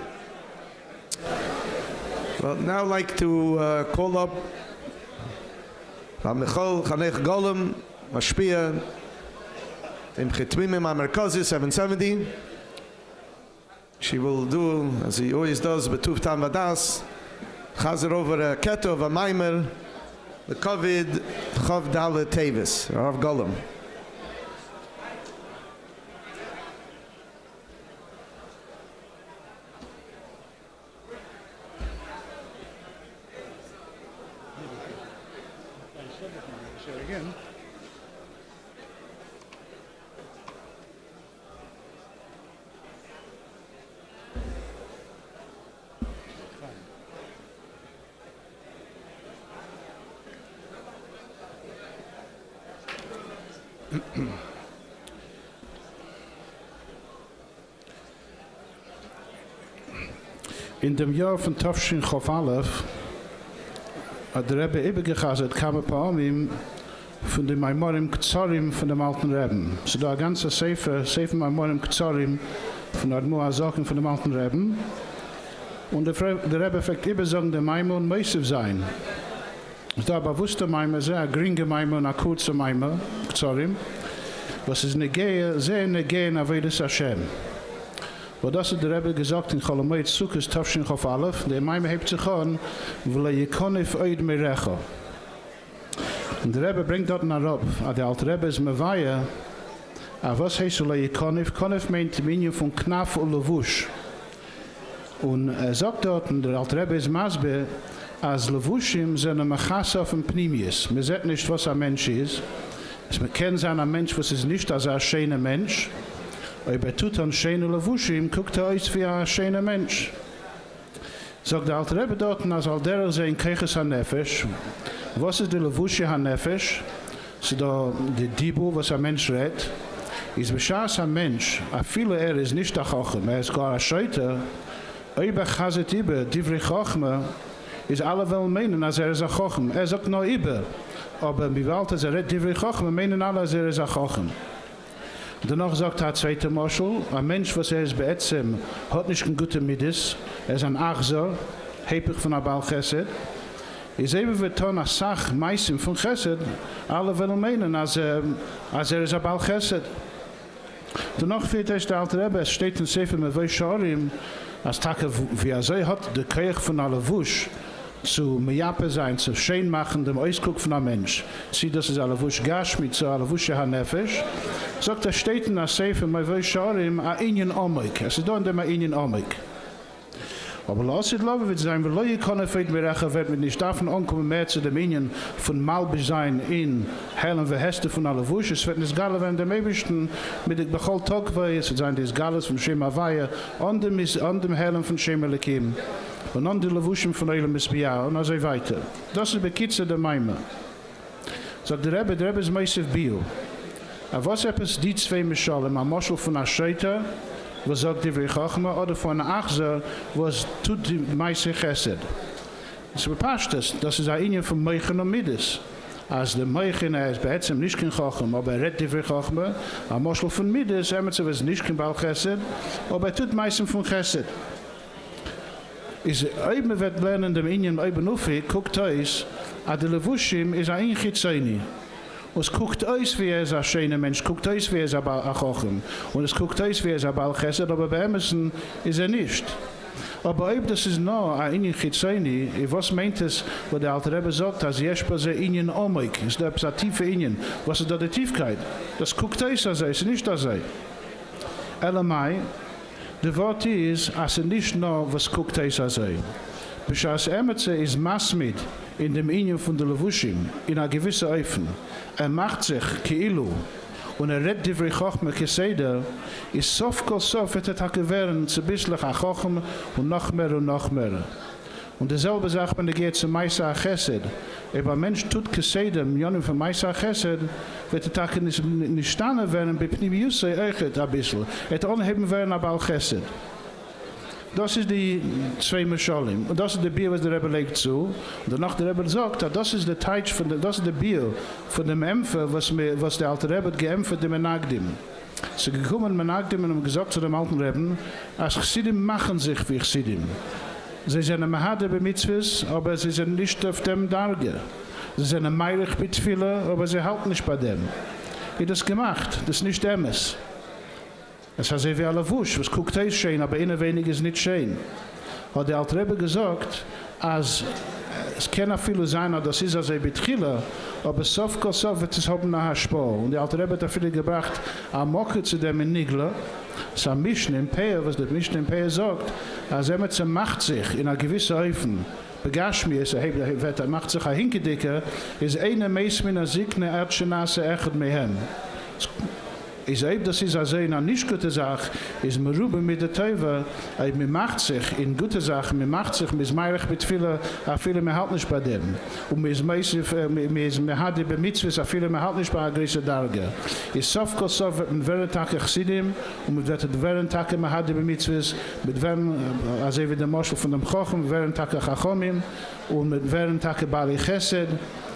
Well, now I'd like to call up Michal Chanech Golem, Mashpia, Im Chetmimim Amerkazi 770. She will do, as he always does, Betuv Tam Vadas, Chazer over a Ketov, a Maimer, the Kovid, Chav Dalet Teves, Rav Golem. Again. In dem Jahr von Tafshin Chaf Aleph hat der Rebbe übergechazet, kam ein paar Amim von den Maimorim Ktsarim von dem alten Rebben. So da ganze Sefer Maimorim Ktsarim von der Moazaken von dem alten Rebben. Und der Rebbe fängt immer sagen, der Maimon Meisiv sein. Da bewusste Maimon, sehr geringe Maimon, eine kurze Maimon Ktsarim, was ist sehr negehen Avedes Hashem. Wat dat de Rebbe gesagt in Chalamoid Sukkos Tafshin Chaf Aleph, de Maimon heeft zich aan, wil je konif uit merecha. En de Rebbe brengt dat naar op. De alte Rebbe is mevaye. Was heet zo je konif? Konif meint de minje van knaf en levush. En sagt dat, en de alte Rebbe is masbe, als levushim zijn een machasaf en pnimius. Me zet niet was een mens is. Dus me kennen zijn een mens, was is niet als een schöne mens. Aber tut an schöne Levushim, guckt aus wie ein schöner Mensch. Sagt der Alte Rebbe dort, als all derer sein Keches HaNefesh, was ist die Levushi HaNefesh? So da die Dibu, was ein Mensch redt, ist beschaß ein Mensch, a viele ist nicht der Chochem, ist gar ein Scheiter, aber Chazet Ibe, Divrei Chochme, ist alle wel meinen, als ist ein Chochem. Sagt noch Ibe, aber wie bald als redt Divrei Chochme, meinen alle, als ist ein Chochem. Danach sagt der zweite Moschel, ein Mensch, was ist beätzem, hat nicht ein guter Midis, ist ein Achser, hebig von der Baal Chesed. Is even we ton a sach meisim von Chesed, alle willen meinen, als ist ein Baal Chesed. Danach fehlt es der Alte Rebbe, es steht in Sefer mit Weisharim, als Tage, wie sei hat, der Krieg von aller Wusch, zu Mejape sein, zu schön machen, dem Ausguck von einem Mensch. Sie, das ist alle Wusch Gashmi, zu alle Wusch HaNefesh. Sagt, da steht in der Sefer mit Weisharim, a Inyan Omik. Es ist da in dem a Inyan Omik. Aber Chabad Lubavitch sein, weil Leute können feit mir rechen, wird mit nicht davon ankommen mehr zu dem Ingen von Malbesein in Helen Verheste von aller Wusch. Es wird nicht Galle, wenn dem Ewigsten mit dem Bechol Togwei, es wird sein, des Galles von Shem Havaya, an dem Helen von Shem Elikim, und an die Levushim von Elam Misbiah, und so weiter. Das ist Bekitze der Meime. Sagt der Rebbe ist meistens Bio. Aber was etwas die zwei Mischalen, ein Moschel von der Scheiter, was sagt die Chachma, oder von Achse, was tut die meiste Chesed. Es bepasst das ist ein Ingen von Meichen und Midas. Als der Meichen ist bei Etzem nicht kein Chachma, aber redt die Chachma, ein Moschel von Midas, was nicht kein Baal Chesed, aber tut meistens von Chesed. Is eben wird lernen dem Ingen eben Ufi, guckt euch, ad der Levushim ist ein Inchitzaini. Und es guckt aus, wie ein schöner Mensch, guckt aus, wie ein Chochem. Und es guckt aus, wie ein Baal Chesed, aber bei Emerson ist nicht. Aber ob das ist noch ein Inyan Chitzaini, was meint es, was der Alte Rebbe sagt, als Jeshpase Inyan Omik, ist der tiefe Inyan. Was ist da die Tiefkeit? Das guckt aus, als ist nicht das sei. Elamai, der Wort ist, als nicht nur was guckt aus, als sei. Bescheid Emerson ist Masmid in dem Inyan von der Levushim, in einer gewissen Eufen. Macht sich Keilu und redt die Chochme Keseder, ist sof kol sof wird gewähren zu bisslich a Chochem und noch mehr und noch mehr. Und dieselbe sagt man, geht zu Meisa Chesed. Aber ein Mensch tut Keseder, Mionim von Meisa Chesed, wird nicht standen werden, bei Pnimiusse euchet ein bisschen. Anheben werden aber auch Chesed. Das ist die zwei Mishalim. Und das ist der Bier, was der Rebbe legt zu. Und danach der Rebbe sagt, das ist der Teich von das ist der Bier von dem Empfer, was der alte Rebbe geämpft, dem Menagdim. Sie gekommen Menagdim und haben gesagt zu dem alten Rebbe, als Chassidim machen sich wie Chassidim. Sie sind eine Mahade bei Mitzvahs, aber sie sind nicht auf dem Darge. Sie sind eine Meilig mit Tfila, aber sie halten nicht bei dem. Wie das gemacht? Das ist nicht Emes. Es heißt wie alle Wusch, was guckt es schön, aber innen wenig ist nicht schön. Hat der Alte Rebbe gesagt, als es kann viele sein, das ist also ein Betriller, aber sof wird es haben nachher Spur. Und der Alte Rebbe hat viele gebracht, am Mokke zu dem in Nigla, es am Mischen im Peer, was der Mischen im Peer sagt, als macht sich in einer gewissen Öfen, Begashmi ist, macht sich ein Hinkedicker, ist eine Meismina Signe Erdschenasse Echad Mehem. Is eben, das ist also eine nicht gute Sache, ist mir rüber mit der Teufel, mir macht sich in gute Sachen, mir macht sich, mir ist meilig mit viele mehr halt nicht bei dem. Und mir hat die Bemitzvahs, viele mehr halt nicht bei der Grieche Darge. Ist sofko sof, mit werden Tage Chassidim, und mit werden Tage, mir hat die Bemitzvahs, mit werden, also wie der Moschel von dem Chochem, mit werden Tage Chachomim, und mit werden Tage Bali Chesed,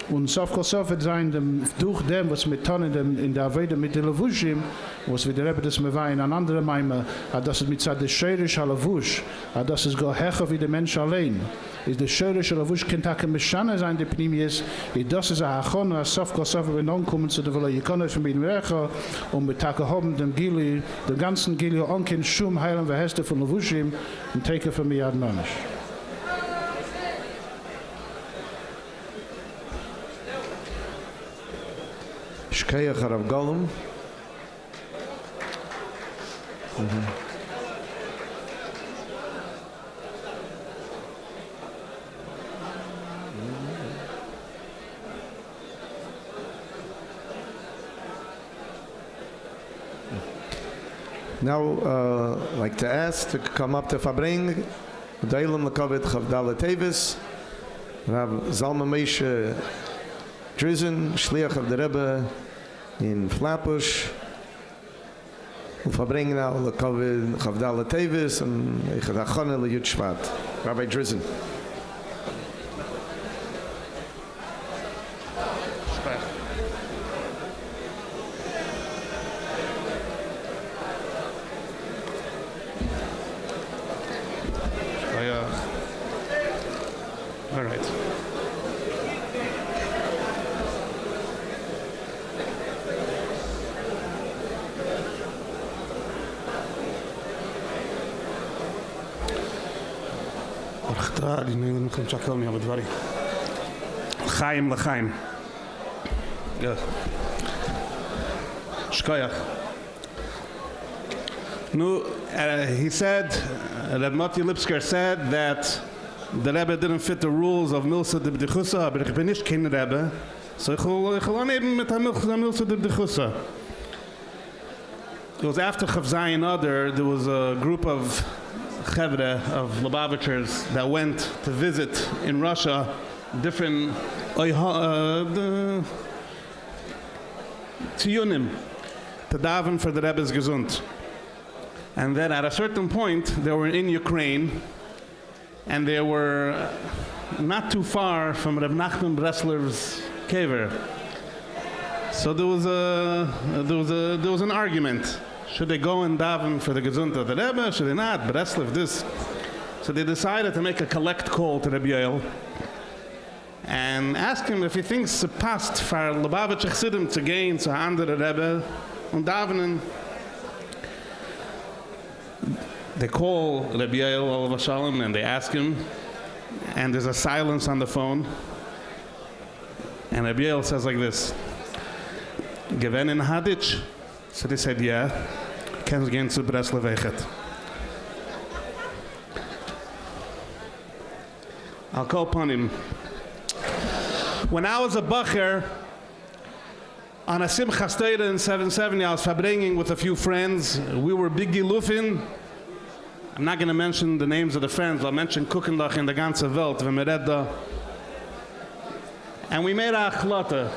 und sofko sof wird sein, durch dem, was mit Tonnen in der Avede mit der Levushim, was wir der Rebbe das mir war in einer anderen Meime, das ist mit der Scheirisch Levush, das ist gar hecher wie der Mensch allein. Ist der Scheirisch Levush kann Tage Meshane sein, die Pnimies, das ist ein Hachon, als sofko sof wird ankommen zu der Wille, ihr könnt euch mit dem Recher, und mit Tage haben dem Gili, den ganzen Gili, Onken, Schum, Heilen, Verheste von Levushim, und Teke für mich Admonisch. Shkayach Harav Golem. Now, I'd like to ask to come up to Farbrengen, Deilam Lekavit Chavdala Teves, Rav Zalman Moshe Drizzen, Shliach of the Rebbe in Flatbush, Farbrengen now Lekavit Chavdala Teves, and Echadachane LeYud Shvat. Rabbi Drizzen. All right. Chaim l'chaim. Shkoyach. He said, Reb Moti Lipsker said that the Rebbe didn't fit the rules of Milsa de B'dichusa, but ich bin nicht kein Rebbe, so ich will anheben mit der Milsa de B'dichusa. It was after Chaf Zayin Adar, there was a group of Chevre, of Lubavitchers, that went to visit in Russia different Tiyunim, to daven for the Rebbe's gesund. And then at a certain point, they were in Ukraine, and they were not too far from Reb Nachman Bresler's kever. So there was an argument. Should they go and daven for the gesundheit of the Rebbe? Should they not? Breslev this. So they decided to make a collect call to Rebbe Yoel and ask him if he thinks it passed for Lubavitch Chassidim to gain to andere Rebbe and davenen. They call Rebbe Yoel Olav Shalom and they ask him, and there's a silence on the phone. And Rebbe Yoel says like this, Gewen in Haditch? So they said, yeah. Kens gehen zu Breslev Echet. I'll call upon him. When I was a bacher, on a Simchas Torah in 770, I was Farbrengen with a few friends. We were big Gilufin. I'm not going to mention the names of the friends. I'll mention Kukendach in the ganze Welt, wenn wir reden. And we made a achlata.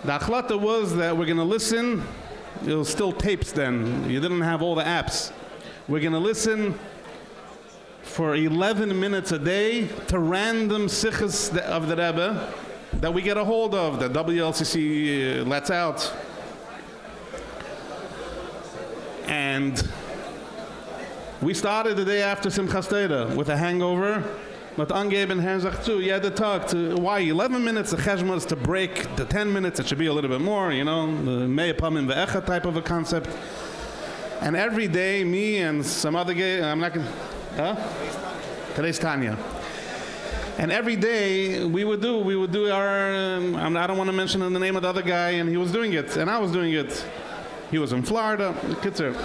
The achlata was that we're going to listen. It was still tapes then. You didn't have all the apps. We're going to listen for 11 minutes a day to random sichas of the Rebbe that we get a hold of, that WLCC lets out. And we started the day after Simchas Torah with a hangover. But angeben Herrn sagt zu, you had to talk to, why 11 minutes, the cheshma is to break the 10 minutes, it should be a little bit more, you know, the mei pamim ve'echa type of a concept. And every day, me and some other guy, I'm not going to, Today's Tanya. And every day, we would do our, I don't want to mention the name of the other guy, and he was doing it, and I was doing it. He was in Florida, Kitzer.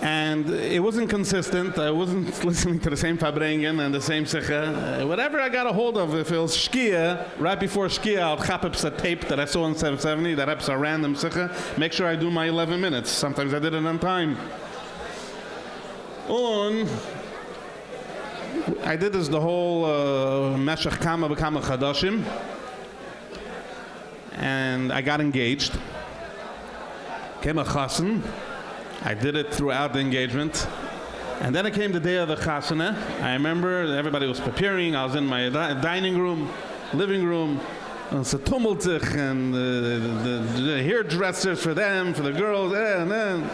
And it wasn't consistent. I wasn't listening to the same Farbrengen and the same Sikha. Whatever I got a hold of, if it was Shkia, right before Shkia, I'll chappips a tape that I saw in 770, that happens a random Sikha, make sure I do my 11 minutes. Sometimes I did it on time. I did this the whole Meshach Kama B'Kama Chadashim. And I got engaged. Came a chassan. I did it throughout the engagement. And then it came the day of the chasana. I remember everybody was preparing. I was in my dining room, living room. It was a tumultig, and the hairdressers for them, for the girls. And then,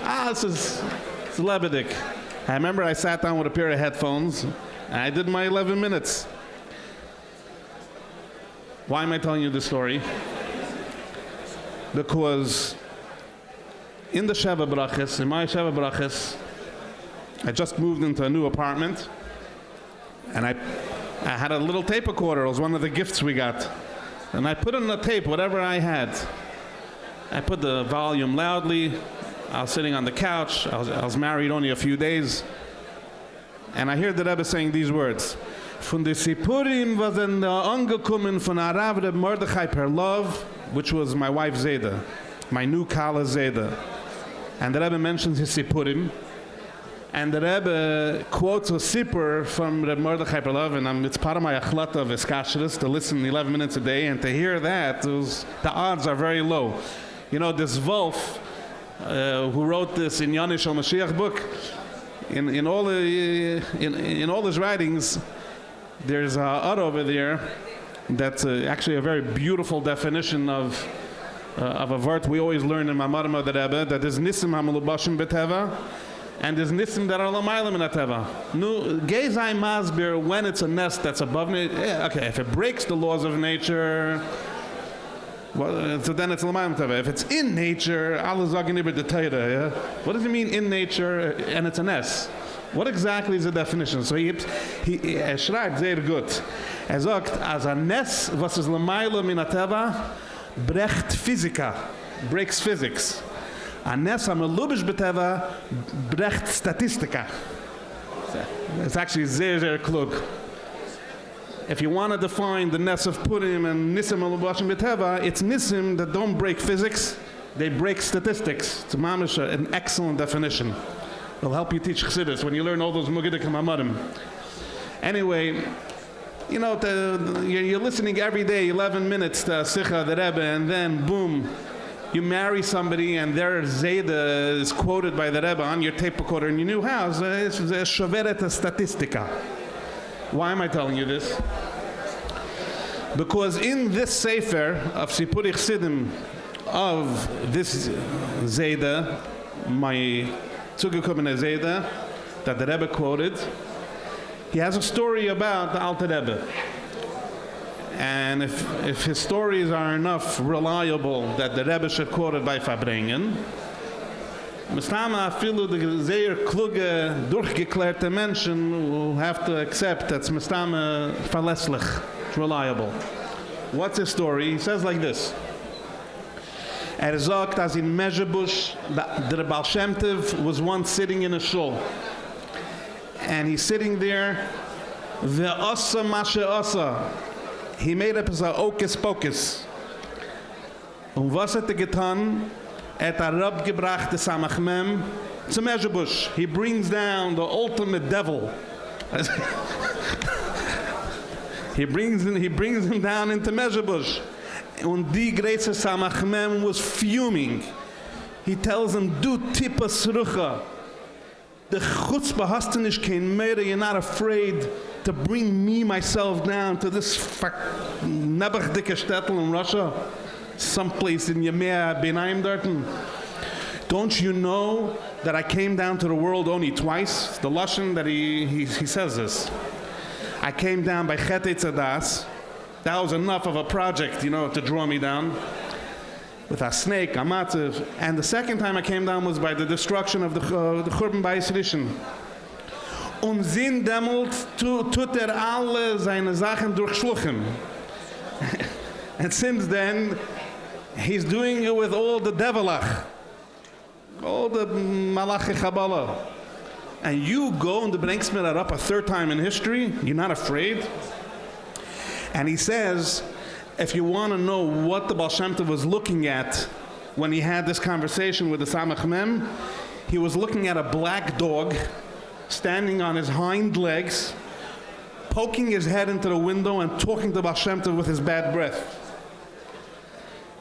it's lebedik. I remember I sat down with a pair of headphones. And I did my 11 minutes. Why am I telling you this story? Because in the Sheva Brachas, in my Sheva Brachas, I just moved into a new apartment, and I had a little tape recorder. It was one of the gifts we got. And I put in the tape whatever I had. I put the volume loudly. I was sitting on the couch. I was married only a few days. And I hear the Rebbe saying these words. Von the Sipurim was in the angekommen von Arav Reb Mordechai per Love, which was my wife Zeda, my new Kala Zeda. And the Rebbe mentions his Sipurim. And the Rebbe quotes a Sipur from Reb Mordechai Perlov, and it's part of my achlata of Eskashrus to listen 11 minutes a day, and to hear that, the odds are very low. You know, this Wolf, who wrote this in Yanish al-Mashiach book, in all his writings, there's a Ad over there that's actually a very beautiful definition of a word we always learn in Mamarim of the Rebbe, that is Nisim HaMelubashim B'Teva, and there's Nisim that are Lamaylam in Ateva. Nu, Gezai Masbir, when it's a nest that's above nature, okay, if it breaks the laws of nature, well, so then it's Lamaylam Teva. If it's in nature, Allah Zagin Ibr D'Tayra, yeah? What does it mean in nature and it's a nest? What exactly is the definition? So he schreibt sehr gut. Sagt, as a nest, was is Lamaylam in Ateva, brecht Physika, breaks physics. A nes HaMelubavitch B'Teva brecht Statistika. It's actually sehr, sehr klug. If you want to define the nes of Purim and Nisim HaMelubavitch B'Teva, it's Nisim that don't break physics, they break statistics. It's mamish an excellent definition. It'll help you teach Chassidus when you learn all those Mugidik HaMamarim. Anyway, you know, you're listening every day, 11 minutes to Sicha, the Rebbe, and then boom, you marry somebody and their Zayda is quoted by the Rebbe on your tape recorder in your new house. It's Shoveret Statistika. Why am I telling you this? Because in this Sefer of Sipurei Chassidim of this Zayda, my Zugekommene Zayda, that the Rebbe quoted, he has a story about the Alter Rebbe. And if his stories are enough reliable that the Rebbe should quote it by Farbrengen, Mistama afilu the sehr kluge, durchgeklärte Menschen will have to accept that's Mistama verlässlich, it's reliable. What's his story? He says like this. Sagt, as in Mezhebush, the Baal Shem Tov was once sitting in a shul. And he's sitting there, ve'asa mashe asa. He made up as a Okus Pokus. Und was hat getan? Rab gebracht the Samach Mem to Mezhebush. He brings down the ultimate devil. he brings him down into Mezhebush. Und die Greise Samach Mem was fuming. He tells him, du tipas rucha. The chutzpah hast du nicht kein Meire, you're not afraid to bring me, myself, down to this Nebuch-dicke shtetl in Russia, someplace in Yemea Benaim Darten. Don't you know that I came down to the world only twice? The Lashon that he says this. I came down by Chet Eitzadas. That was enough of a project, you know, to draw me down. With a snake, a matziv. And the second time I came down was by the destruction of the Churban Bayis Rishon. Und Sinn dämmelt tut alle seine Sachen durchschluchen. And since then, he's doing it with all the devilach, all the malachi Kabbalah. And you go and brings me that up a third time in history, you're not afraid? And he says, if you want to know what the Baal Shem Tov was looking at when he had this conversation with the Samach Mem, he was looking at a black dog standing on his hind legs, poking his head into the window and talking to Baal Shem Tov with his bad breath.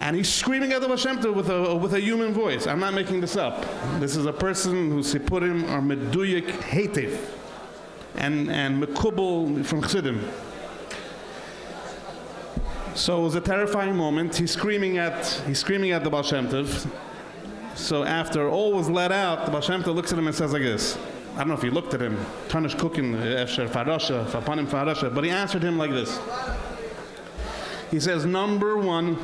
And he's screaming at the Baal Shem Tov with a human voice. I'm not making this up. This is a person whose Sipurim are meduyik hetiv and mekubal from Chassidim. So it was a terrifying moment. He's screaming at the Baal Shem Tov. So after all was let out, the Baal Shem Tov looks at him and says like this. I don't know if he looked at him, Tanish cooking, Efsher Farasha, Fapanim Farasha, but he answered him like this. He says, number one,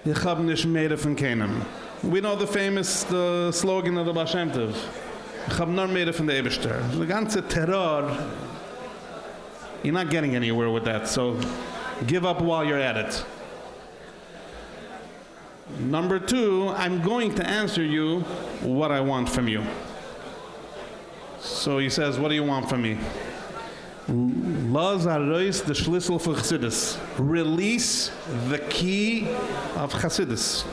Ich hab nicht mehr von keinem. We know the famous slogan of the Baal Shem Tov. Ich hab nur mehr von der Eibishter. The ganze terror, you're not getting anywhere with that, so give up while you're at it. Number two, I'm going to answer you what I want from you. So he says, what do you want from me? Laz harois the schlüssel for Chassidus. Release the key of Chassidus.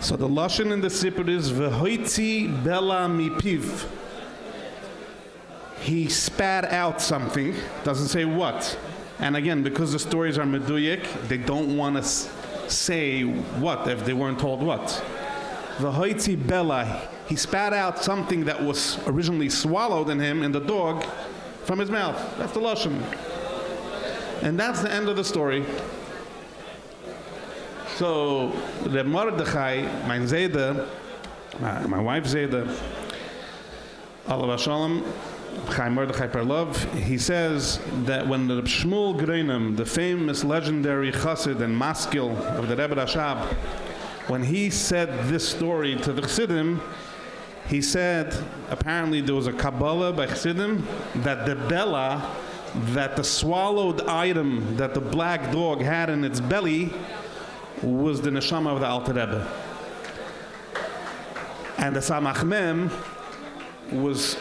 So the lashon in the sipur is v'hoitzi bela mipiv. He spat out something, doesn't say what. And again, because the stories are meduyek, they don't want to say what if they weren't told what. V'hoitzi bela, he spat out something that was originally swallowed in him, in the dog, from his mouth. That's the lashon. And that's the end of the story. So, the Mordechai, mein Zede, my wife Zede, Alav Shalom, Chaim Mordechai Perlov, he says that when the Shmuel Greinem, the famous legendary chassid and maskil of the Rebbe Rashab, when he said this story to the Chassidim, he said apparently there was a Kabbalah by Chassidim that the Bella, that the swallowed item that the black dog had in its belly was the neshama of the Alter Rebbe. And the Samach Mem was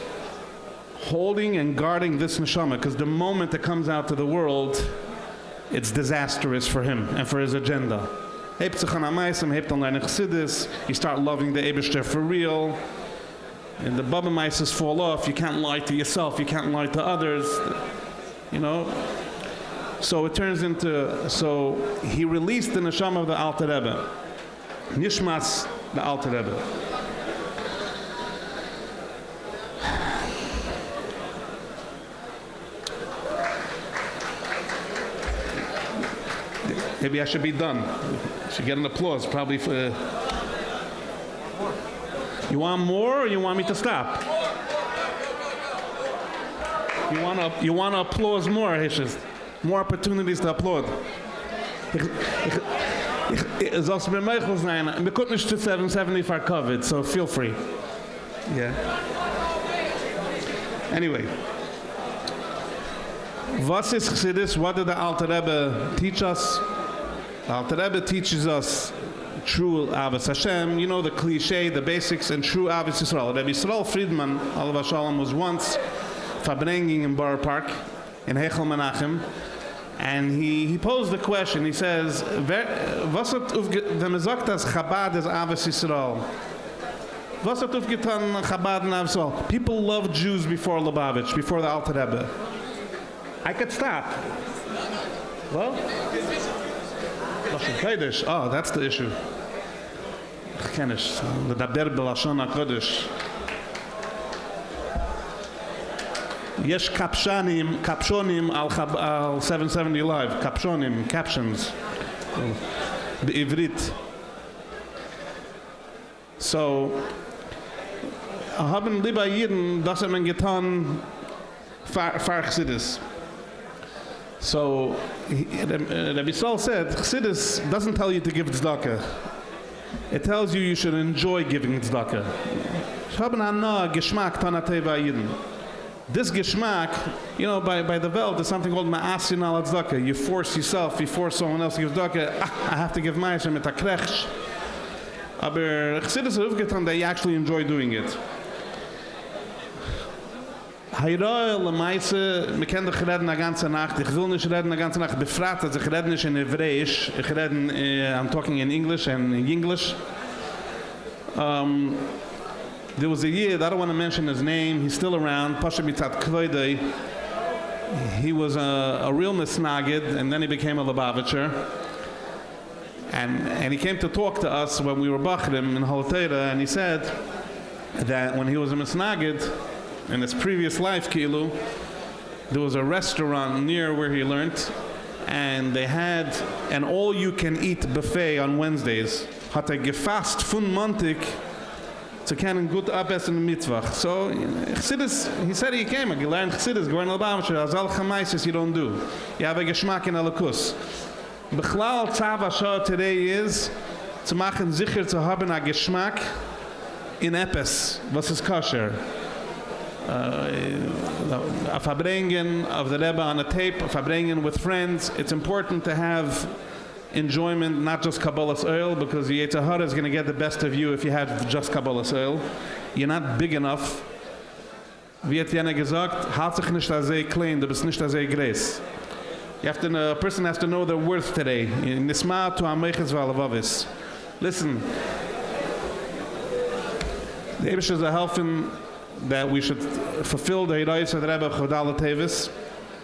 holding and guarding this neshama, because the moment it comes out to the world, it's disastrous for him and for his agenda. You start loving the Eibishter for real, and the Baba Maises fall off. You can't lie to yourself, you can't lie to others, you know. So it turns into, so he released the neshama of the Alter Rebbe, Nishmas the Alter Rebbe. Maybe I should be done. I should get an applause, probably for. You want more, or you want me to stop? You want to applause more, Hishes? More opportunities to applaud. Ich soll es mir möglich sein. Wir konnten nicht zu 770 for COVID, so feel free. Yeah. Anyway. Was ist Chassidus? What did the Alter Rebbe teach us? The Alter Rebbe teaches us true Avos Hashem. You know the cliche, the basics, and true Avos Yisrael. Rabbi Yisrael Friedman, Alav Shalom, was once Farbrengen in Borough Park, in Hechel Menachem, and he posed the question. He says, "Was hat wenn man sagt, dass Chabad is Avos Yisrael? Was hat aufgetan Chabad and Avos Yisrael? People love Jews before Lubavitch, before the Alter Rebbe." I could stop. Well, Lashon Kodesh. Oh, that's the issue. Kenish, the Daber B'Lashon HaKodesh. Yesh captionim al 770 Live. Captionim, captions. Be'ivrit. So, haben lieber Jiden, das hat man getan, far Chassidus. So, Rabbi Yisrael said, Chassidus doesn't tell you to give tzedakah. It tells you should enjoy giving tzedakah. Haben hana geschmack tanateva Yidin. This geschmack, you know, by the Welt, there's something called ma'asin al tzedakah. You force yourself, you force someone else to give tzedakah. I have to give ma'asim mit a krech. Aber Chassidus hat aufgetan that you actually enjoy doing it. Hayra lemaise, me ken doch reden na ganze Nacht. Ich will nicht reden na ganze Nacht. Befragt, dass ich reden nicht in Hebräisch. Ich reden, I'm talking in English and in English. There was a Yid, I don't want to mention his name. He's still around. Pasha Mitzat Kvoidei. He was a real misnagid, and then he became a Lubavitcher. And he came to talk to us when we were Bachrim in Halotera, and he said that when he was a misnagid, in his previous life, Kilu, there was a restaurant near where he learned, and they had an all-you-can-eat buffet on Wednesdays. Hat gefasst von Montag zu können gut abessen im Mitzvach. So, Chassidus, he said he came, he learned Chassidus, going to Lubavitch, as all chamaisis you don't do. You have a geschmack in alakus. Bechlal Tzav Ashar today is zu machen sicher zu haben a geschmack in Epes, was is kosher. A Farbrengen of the Rebbe on a tape, a Farbrengen with friends. It's important to have enjoyment, not just Kabbalah's oil, because the Yetzer Hara is going to get the best of you if you have just Kabbalah's oil. You're not big enough. Wie hat Jana gesagt, halt sich nicht sehr klein, du bist nicht sehr groß. A person has to know their worth today. Nisma to ameches v'alavavis. Listen, The Eibishter is helping that we should fulfill the Hirayis of the Rebbe Chabad Teves.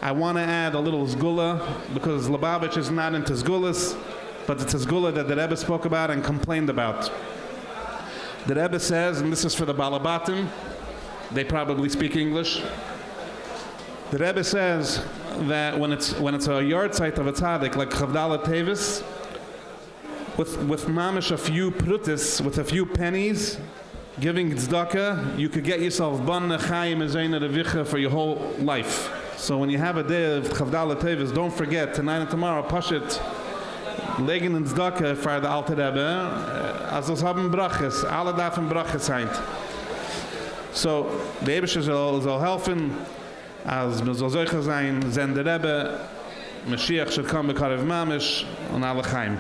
I want to add a little zgula, because Lubavitch is not into zgulas, but it's a zgula that the Rebbe spoke about and complained about. The Rebbe says, and this is for the Balabatim, they probably speak English. The Rebbe says that when it's a yard site of a tzaddik like Chabad Teves, with mamish a few prutis, with a few pennies, giving tzedakah, you could get yourself banna chayim ezayna revicha for your whole life. So when you have a day of Chabad Teves, don't forget tonight and tomorrow, pashit legen in tzedakah for the Alter Rebbe, as us haben brachas, alle dafen brachas sein. So the Eibishter soll helfen, as man soll solche sein, zen der Rebbe, Mashiach should come bekarev mamish, und alle chayim.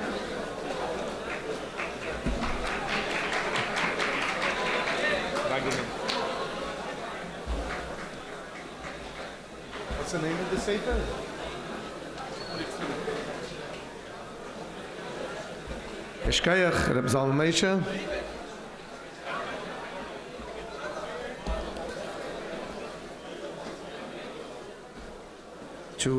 What's the name of the sefer? Eshkayach, Reb Zalman Moshe. To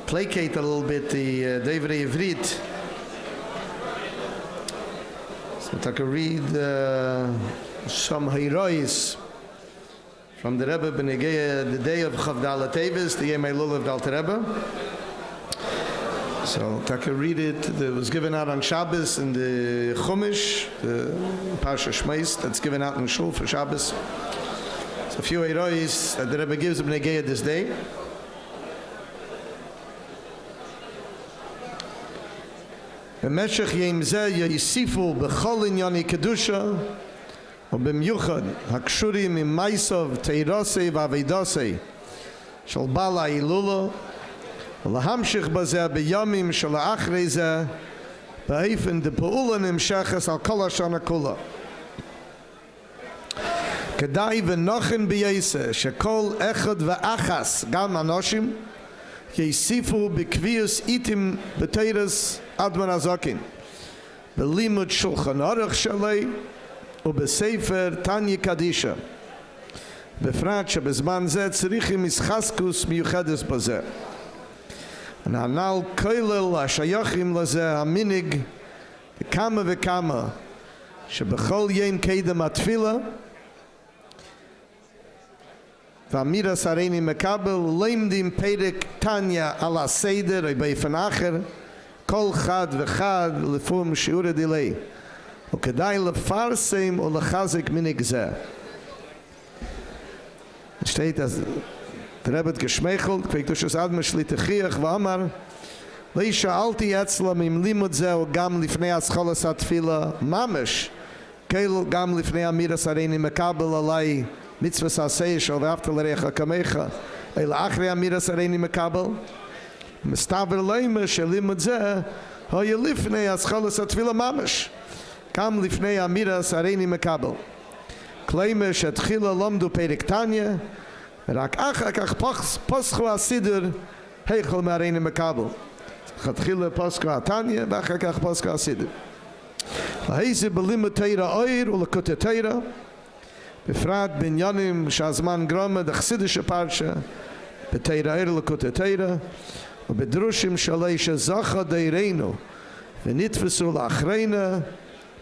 placate a little bit the Devrei Ivrit. So read some Hirois from the Rebbe Benegea, the day of Chavdal Teves, the Yemei Lulav of the Alter Rebbe. So read it. It was given out on Shabbos in the Chumash, the Parsha Shmeis, that's given out in Shul for Shabbos. So a few Hirois that the Rebbe gives Benegea this day. במשך יום זה יוסיפו בכל ענייני קדושה ובמיוחד הקשורים עם מייסוב, תירוסי ועבודוסי של בעל ההילולה ולהמשיך בזה בימים של האחרי זה באופן דפעולה נמשכת על כל השנה כולה. כדאי ונוכן בייסה שכל אחד ואחס, גם אנשים, יוסיפו בקביעוס איתם בתירס אדמון הזקן, בלימוד שולחן אורך שלי ובספר תניא קדישא, בפרט שבזמן זה צריכים ישחזקוס מיוחדת בזה. הנ"ל כולל השייכים לזה המנהג בכמה וכמה שבכל יום קדם התפילה ואמירס הריני מקבל לימדים פרק תניא על הסדר או באופן אחר כל חד וחד לפום שיעור הדילי וכדאי לפרסם ולחזק מנהג זה. steht das der Rebbe geschmeichelt kriegt durch das Adme Schlittchiach ואמר leisha alti etzlam im limud ze gam lifnei ascholas atfila mamish kel gam lifnei amiras areini mekabel alai mitzvahs aseish or after lerecha kamecha el achri amiras areini mekabel mestaver leime shelimud ze hoye lifnei ascholas atfila mamish gam lifnei amiras areini mekabel kleime shetchila lomdu perek tanya rak achak poschu asidur heichel mareini mekabel Chatchila Pascha Tanya, ואחר כך Pascha Asidir. והאיזה בלימוד תורה אויר ולקוטי תורה, בפרט בעניינים שהזמן גרמה דחסידישה פרשה, בתורה אויר ולקוטי תורה, ובדרושים שלי שזכה דיירנו, ונתפסו לאחרינה,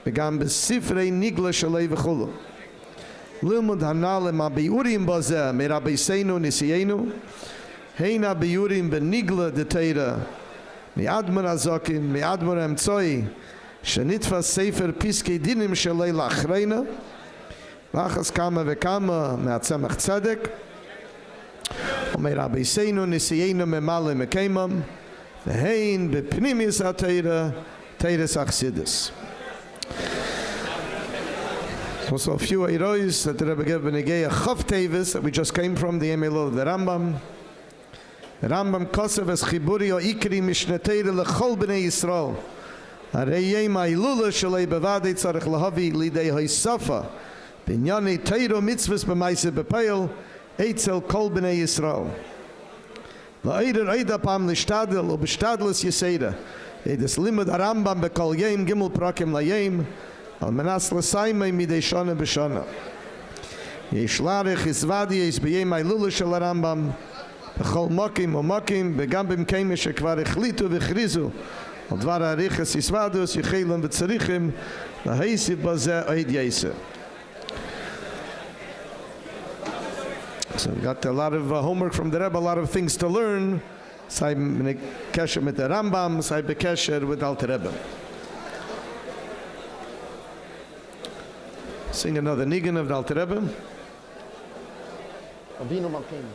וגם בספרי ניגלה שלי וכולו. לימוד הנ"ל הביאורים בזה מרבינו נשיאנו, הן הביאורים בניגלה דתורה, מאדמר הזוקין, מאדמר האמצעי, שנתפס ספר פסקי דינים שלי לאחרינה, ואחס כמה וכמה מהצמח צדק, ומרבינו נשיאנו ממלא מקיימם, והן בפנימיוס התורה, תורס אכסידס. Also a few heroes that the Rebbe gave Benegea Chaf Teves that we just came from the Emelo of the Rambam. The Rambam Kosev es Chiburi o Ikri Mishnetei lechol bnei Yisrael. Harei yem ha'ilula shalei bevadei tzarech lahavi lidei ha'yisafa b'inyanei teiro mitzvahs b'maise b'peil eitzel kol bnei Yisrael. La'eider eida pam l'shtadel o b'shtadlis yiseida. Eides limud Rambam b'kol yem gimel prakim la'yem al menas l'saymei midei shana b'shana. Yishlarech izvadi is b'yem Hailula shel Rambam b'chol mokim u'mokim v'gam b'mkeimen shekvar echlitu v'chrizu al dvar ha'arichas yisvadus yichelim v'tzarichim laheisiv bazeh oid yeseh. So we got a lot of homework from the Rebbe, a lot of things to learn. Sai bekesher mit der Rambam, sai bekesher with Alter Rebbe. Sing another nigun of the Alter Rebbe. Avinu Malkeinu.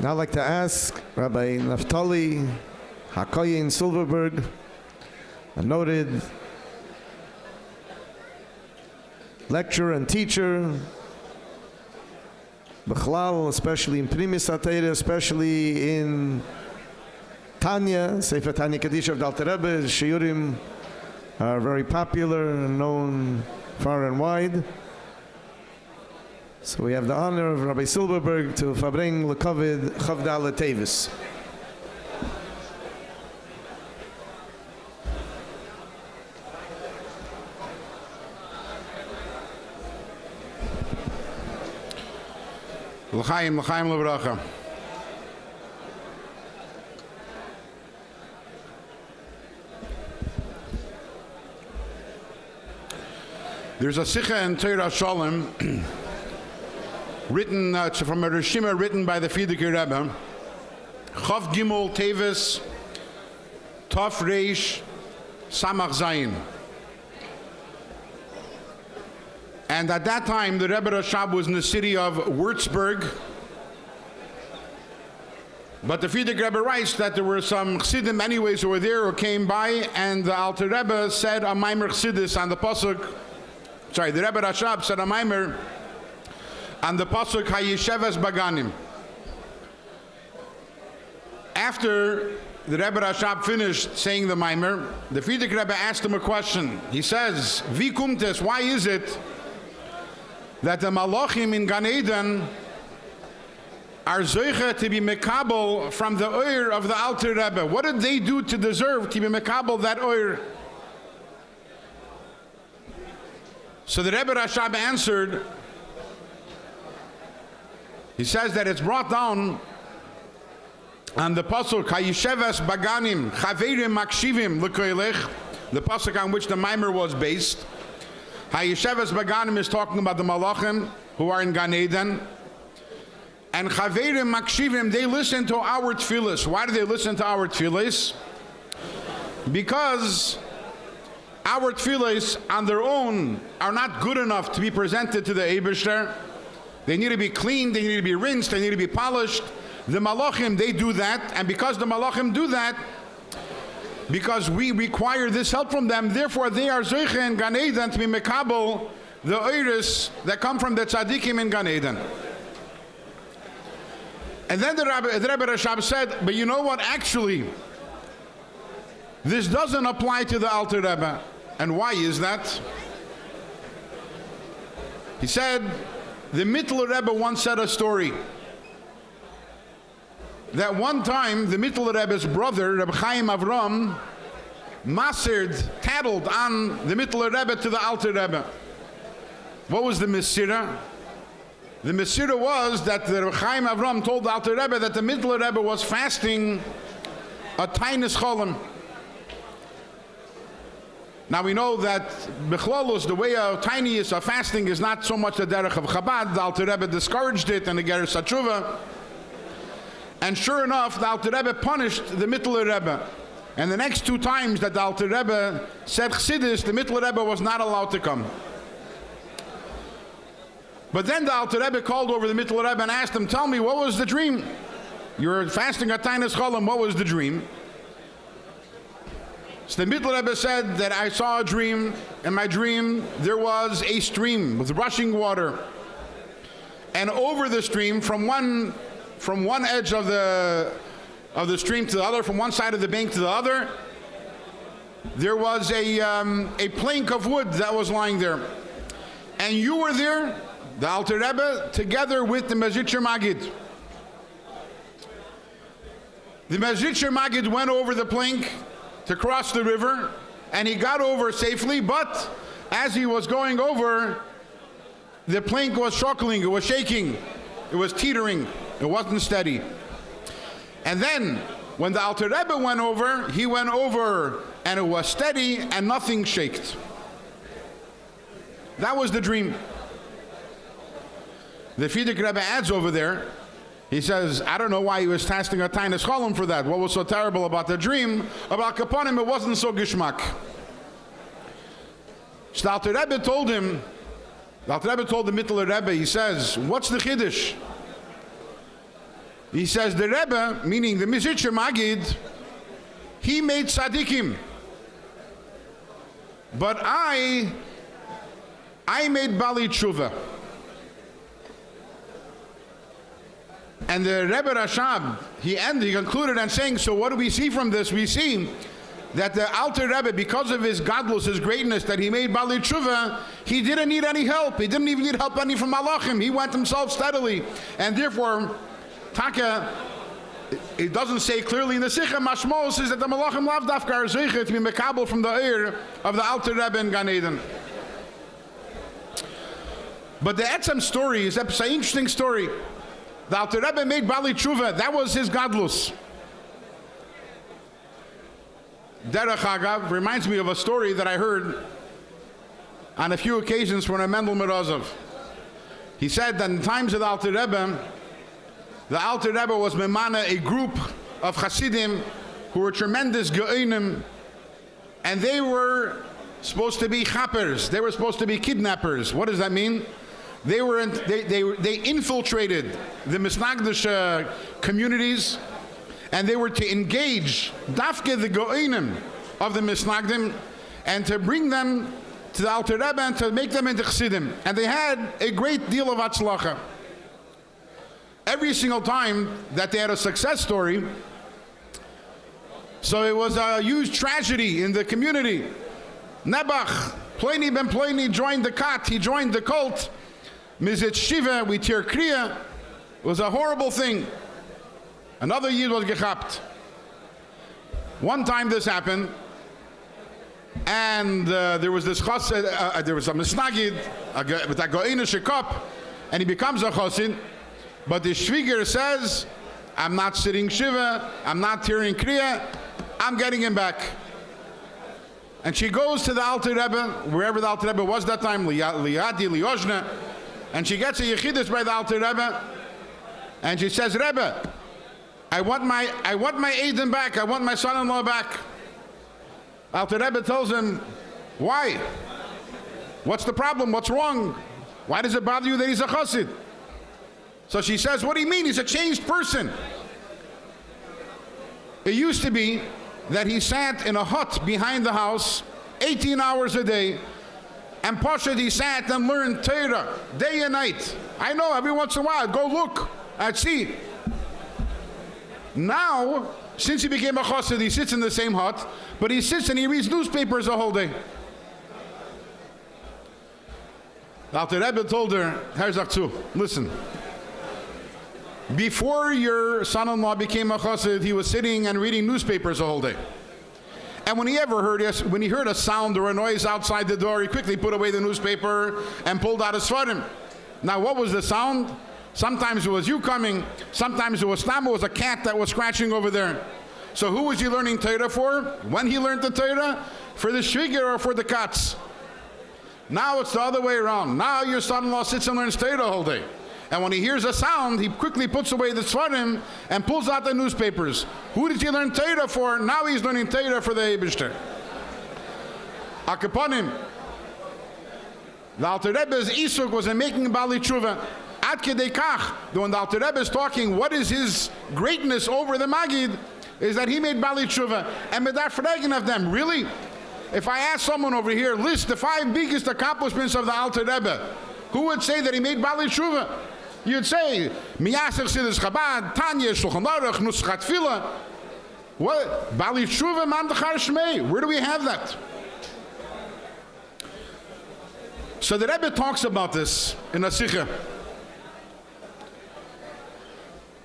Now I'd like to ask Rabbi Naftali Hakoyin Silverberg, a noted lecturer and teacher, Bechlal, especially in Primis HaTeira, especially in Tanya, Sefer Tanya Kaddish of the Alter Rebbe. Shiurim are very popular and known far and wide. So we have the honor of Rabbi Silverberg to Farbrengen L'Kovid Chavdal Teves. L'chaim, l'chaim l'bracha. There's a Sikha in Torah Shalom written from a Rishima written by the Frierdiker Rebbe, Chaf Gimel Teves Tov Reish Samach Zayin. And at that time, the Rebbe Rashab was in the city of Würzburg. But the Frierdiker Rebbe writes that there were some Chassidim anyways who were there who came by, and the Alter Rebbe said a Maimer Chassidus on the Pasuk. Sorry, the Rebbe Rashab said a Maimer on the Pasuk Hayisheves Baganim. After the Rebbe Rashab finished saying the Maimer, the Frierdiker Rebbe asked him a question. He says, "Vi kumt es? Why is it that the Malachim in Gan Eden are zoiche to be mekabel from the oir of the Alter Rebbe? What did they do to deserve to be mekabel that oir?" So the Rebbe Rashab answered, he says that it's brought down on the pasuk Hayisheves Baganim Chaverim Makshivim L'Koilech, the pasuk on which the Maimer was based. Hayisheves Baganim is talking about the Malachim who are in Gan Eden. And Chaverim Makshivim, they listen to our tefillos. Why do they listen to our tefillos? Because our tefillos on their own are not good enough to be presented to the Eibishter. They need to be cleaned, they need to be rinsed, they need to be polished. The Malachim, they do that, and because the Malachim do that, because we require this help from them, therefore they are Zoiche in Gan Eden to be mekabel the oiris that come from the tzaddikim in Gan Eden. And then the Rebbe Rashab said, but you know what, actually, this doesn't apply to the Alter Rebbe. And why is that? He said, the Mittler Rebbe once said a story that one time the Mittler Rebbe's brother, Reb Chaim Avram, tattled on the Mittler Rebbe to the Alter Rebbe. What was the Mesira? The Mesira was that the Reb Chaim Avram told the Alter Rebbe that the Mittler Rebbe was fasting a tainis cholim. Now we know that Bechlolus, the way of tiniest of fasting is not so much the derech of Chabad. The Alter Rebbe discouraged it and the Geras HaTshuva. And sure enough, the Alter Rebbe punished the Mittler Rebbe. And the next two times that the Alter Rebbe said Chassidus, the Mittler Rebbe was not allowed to come. But then the Alter Rebbe called over the Mittler Rebbe and asked him, tell me, what was the dream? You're fasting at Tainas Cholim, what was the dream? So the Mittler Rebbe said that I saw a dream. In my dream, there was a stream with rushing water. And over the stream, from one edge of the stream to the other, from one side of the bank to the other, there was a plank of wood that was lying there. And you were there, the Alter Rebbe, together with the Mezritcher Magid. The Mezritcher Magid went over the plank to cross the river, and he got over safely, but as he was going over, the plank was shockling, it was shaking, it was teetering, it wasn't steady. And then, when the Alter Rebbe went over, he went over and it was steady and nothing shaked. That was the dream. The Frierdiker Rebbe adds over there, he says, I don't know why he was fasting a Tainas Cholim for that. What was so terrible about the dream? About Kaponim, it wasn't so gishmak. So the Alter Rebbe told him, the Alter Rebbe told the Mittler Rebbe, he says, what's the Chiddush? He says, the Rebbe, meaning the Mezritcher Magid, he made tzaddikim. But I made Bali Tshuva. And the Rebbe Rashab, he concluded and saying, so what do we see from this? We see that the Alter Rebbe, because of his godless, his greatness, that he made Bali Tshuva, he didn't need any help. He didn't even need help any from Malachim. He went himself steadily. And therefore, Taka, it doesn't say clearly in the Sikha, Mashmo says that the Malachim lav dafka are zeiche to be mekabel from the ear of the Alter Rebbe in Gan Eden. But the Etzem story is an interesting story. The Alter Rebbe made Bali Tshuva. That was his godless. Derech Agav reminds me of a story that I heard on a few occasions from a Mendel Merazov. He said that in times of the Alter Rebbe was memana a group of Hasidim who were tremendous ge'onim, and they were supposed to be chappers. They were supposed to be kidnappers. What does that mean? They infiltrated the misnagdish communities, and they were to engage dafke the ge'onim of the misnagdim, and to bring them to the Alter Rebbe and to make them into chassidim. And they had a great deal of atzlacha. Every single time that they had a success story, so it was a huge tragedy in the community. Nebuch, Pliny ben Pliny joined the kat, he joined the cult. Mizit Shiva, we tir kriya. It was a horrible thing. Another Yid was gechapt. One time this happened, and there was this there was a misnagid with a go'inish cup, and he becomes a chosin. But the shviger says, I'm not sitting shiva, I'm not tearing kriya, I'm getting him back. And she goes to the Alter Rebbe, wherever the Alter Rebbe was that time, Liadi, Liozna, and she gets a yechidus by the Alter Rebbe, and she says, Rebbe, I want my Aiden back, I want my son-in-law back. Alter Rebbe tells him, why? What's the problem? What's wrong? Why does it bother you that he's a chassid? So she says, what do you mean? He's a changed person. It used to be that he sat in a hut behind the house 18 hours a day, and Pashat he sat and learned Torah day and night. I know, every once in a while, go look, I'd see. Now, since he became a chassid, he sits in the same hut, but he sits and he reads newspapers the whole day. The Alter Rebbe told her, listen, before your son-in-law became a chassid, he was sitting and reading newspapers the whole day. And when he heard a sound or a noise outside the door, he quickly put away the newspaper and pulled out his svarim. Now, what was the sound? Sometimes it was you coming, sometimes it was a cat that was scratching over there. So who was he learning Torah for? When he learned the Torah? For the shviger or for the cats? Now it's the other way around. Now your son-in-law sits and learns Torah the whole day. And when he hears a sound, he quickly puts away the svarim and pulls out the newspapers. Who did he learn Torah for? Now he's learning Torah for the Eibishter. Akaponim. The Alter Rebbe's Isuk was in making Bali Tshuva. Ad kedei kach, when the Alter Rebbe is talking, what is his greatness over the Magid, is that he made Bali Tshuva. And with that Farbrengen of them, really? If I ask someone over here, list the 5 biggest accomplishments of the Alter Rebbe, who would say that he made Bali Tshuva? You'd say, Miyasech Sidus Chabad, Tanya, Shulchan Aruch, Nuschat Tefillah. What? Bali Tshuva, Mandachar Shmei. Where do we have that? So the Rebbe talks about this in a Sikha.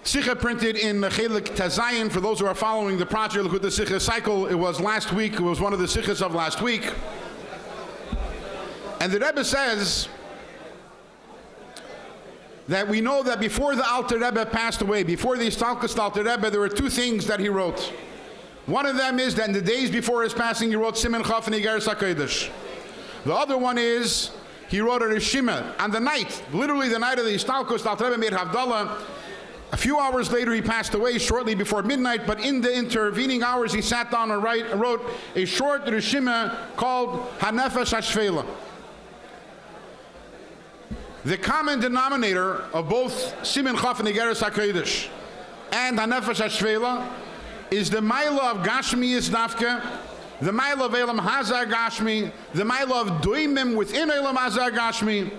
Sikha printed in Chelik Tazayin. For those who are following the project, look at the Sikha cycle. It was last week. It was one of the Sikhas of last week. And the Rebbe says that we know that before the Alter Rebbe passed away, before the Istalkus Alter Rebbe, there were 2 things that he wrote. One of them is that in the days before his passing, he wrote Siman Chaf and Igeres HaKodesh. The other one is he wrote a Rishima on the night, literally the night of the Istalkus Alter Rebbe made Havdalah. A few hours later, he passed away shortly before midnight, but in the intervening hours, he sat down and wrote a short Rishima called Hanefesh HaShvela. The common denominator of both Siman Chaf and Igeres HaKodesh and Hanefesh HaShvela is the Maila of Gashmi Yisnafka, the Maila of Elam Hazar Gashmi, the Maila of Doimim within Elam Hazar Gashmi,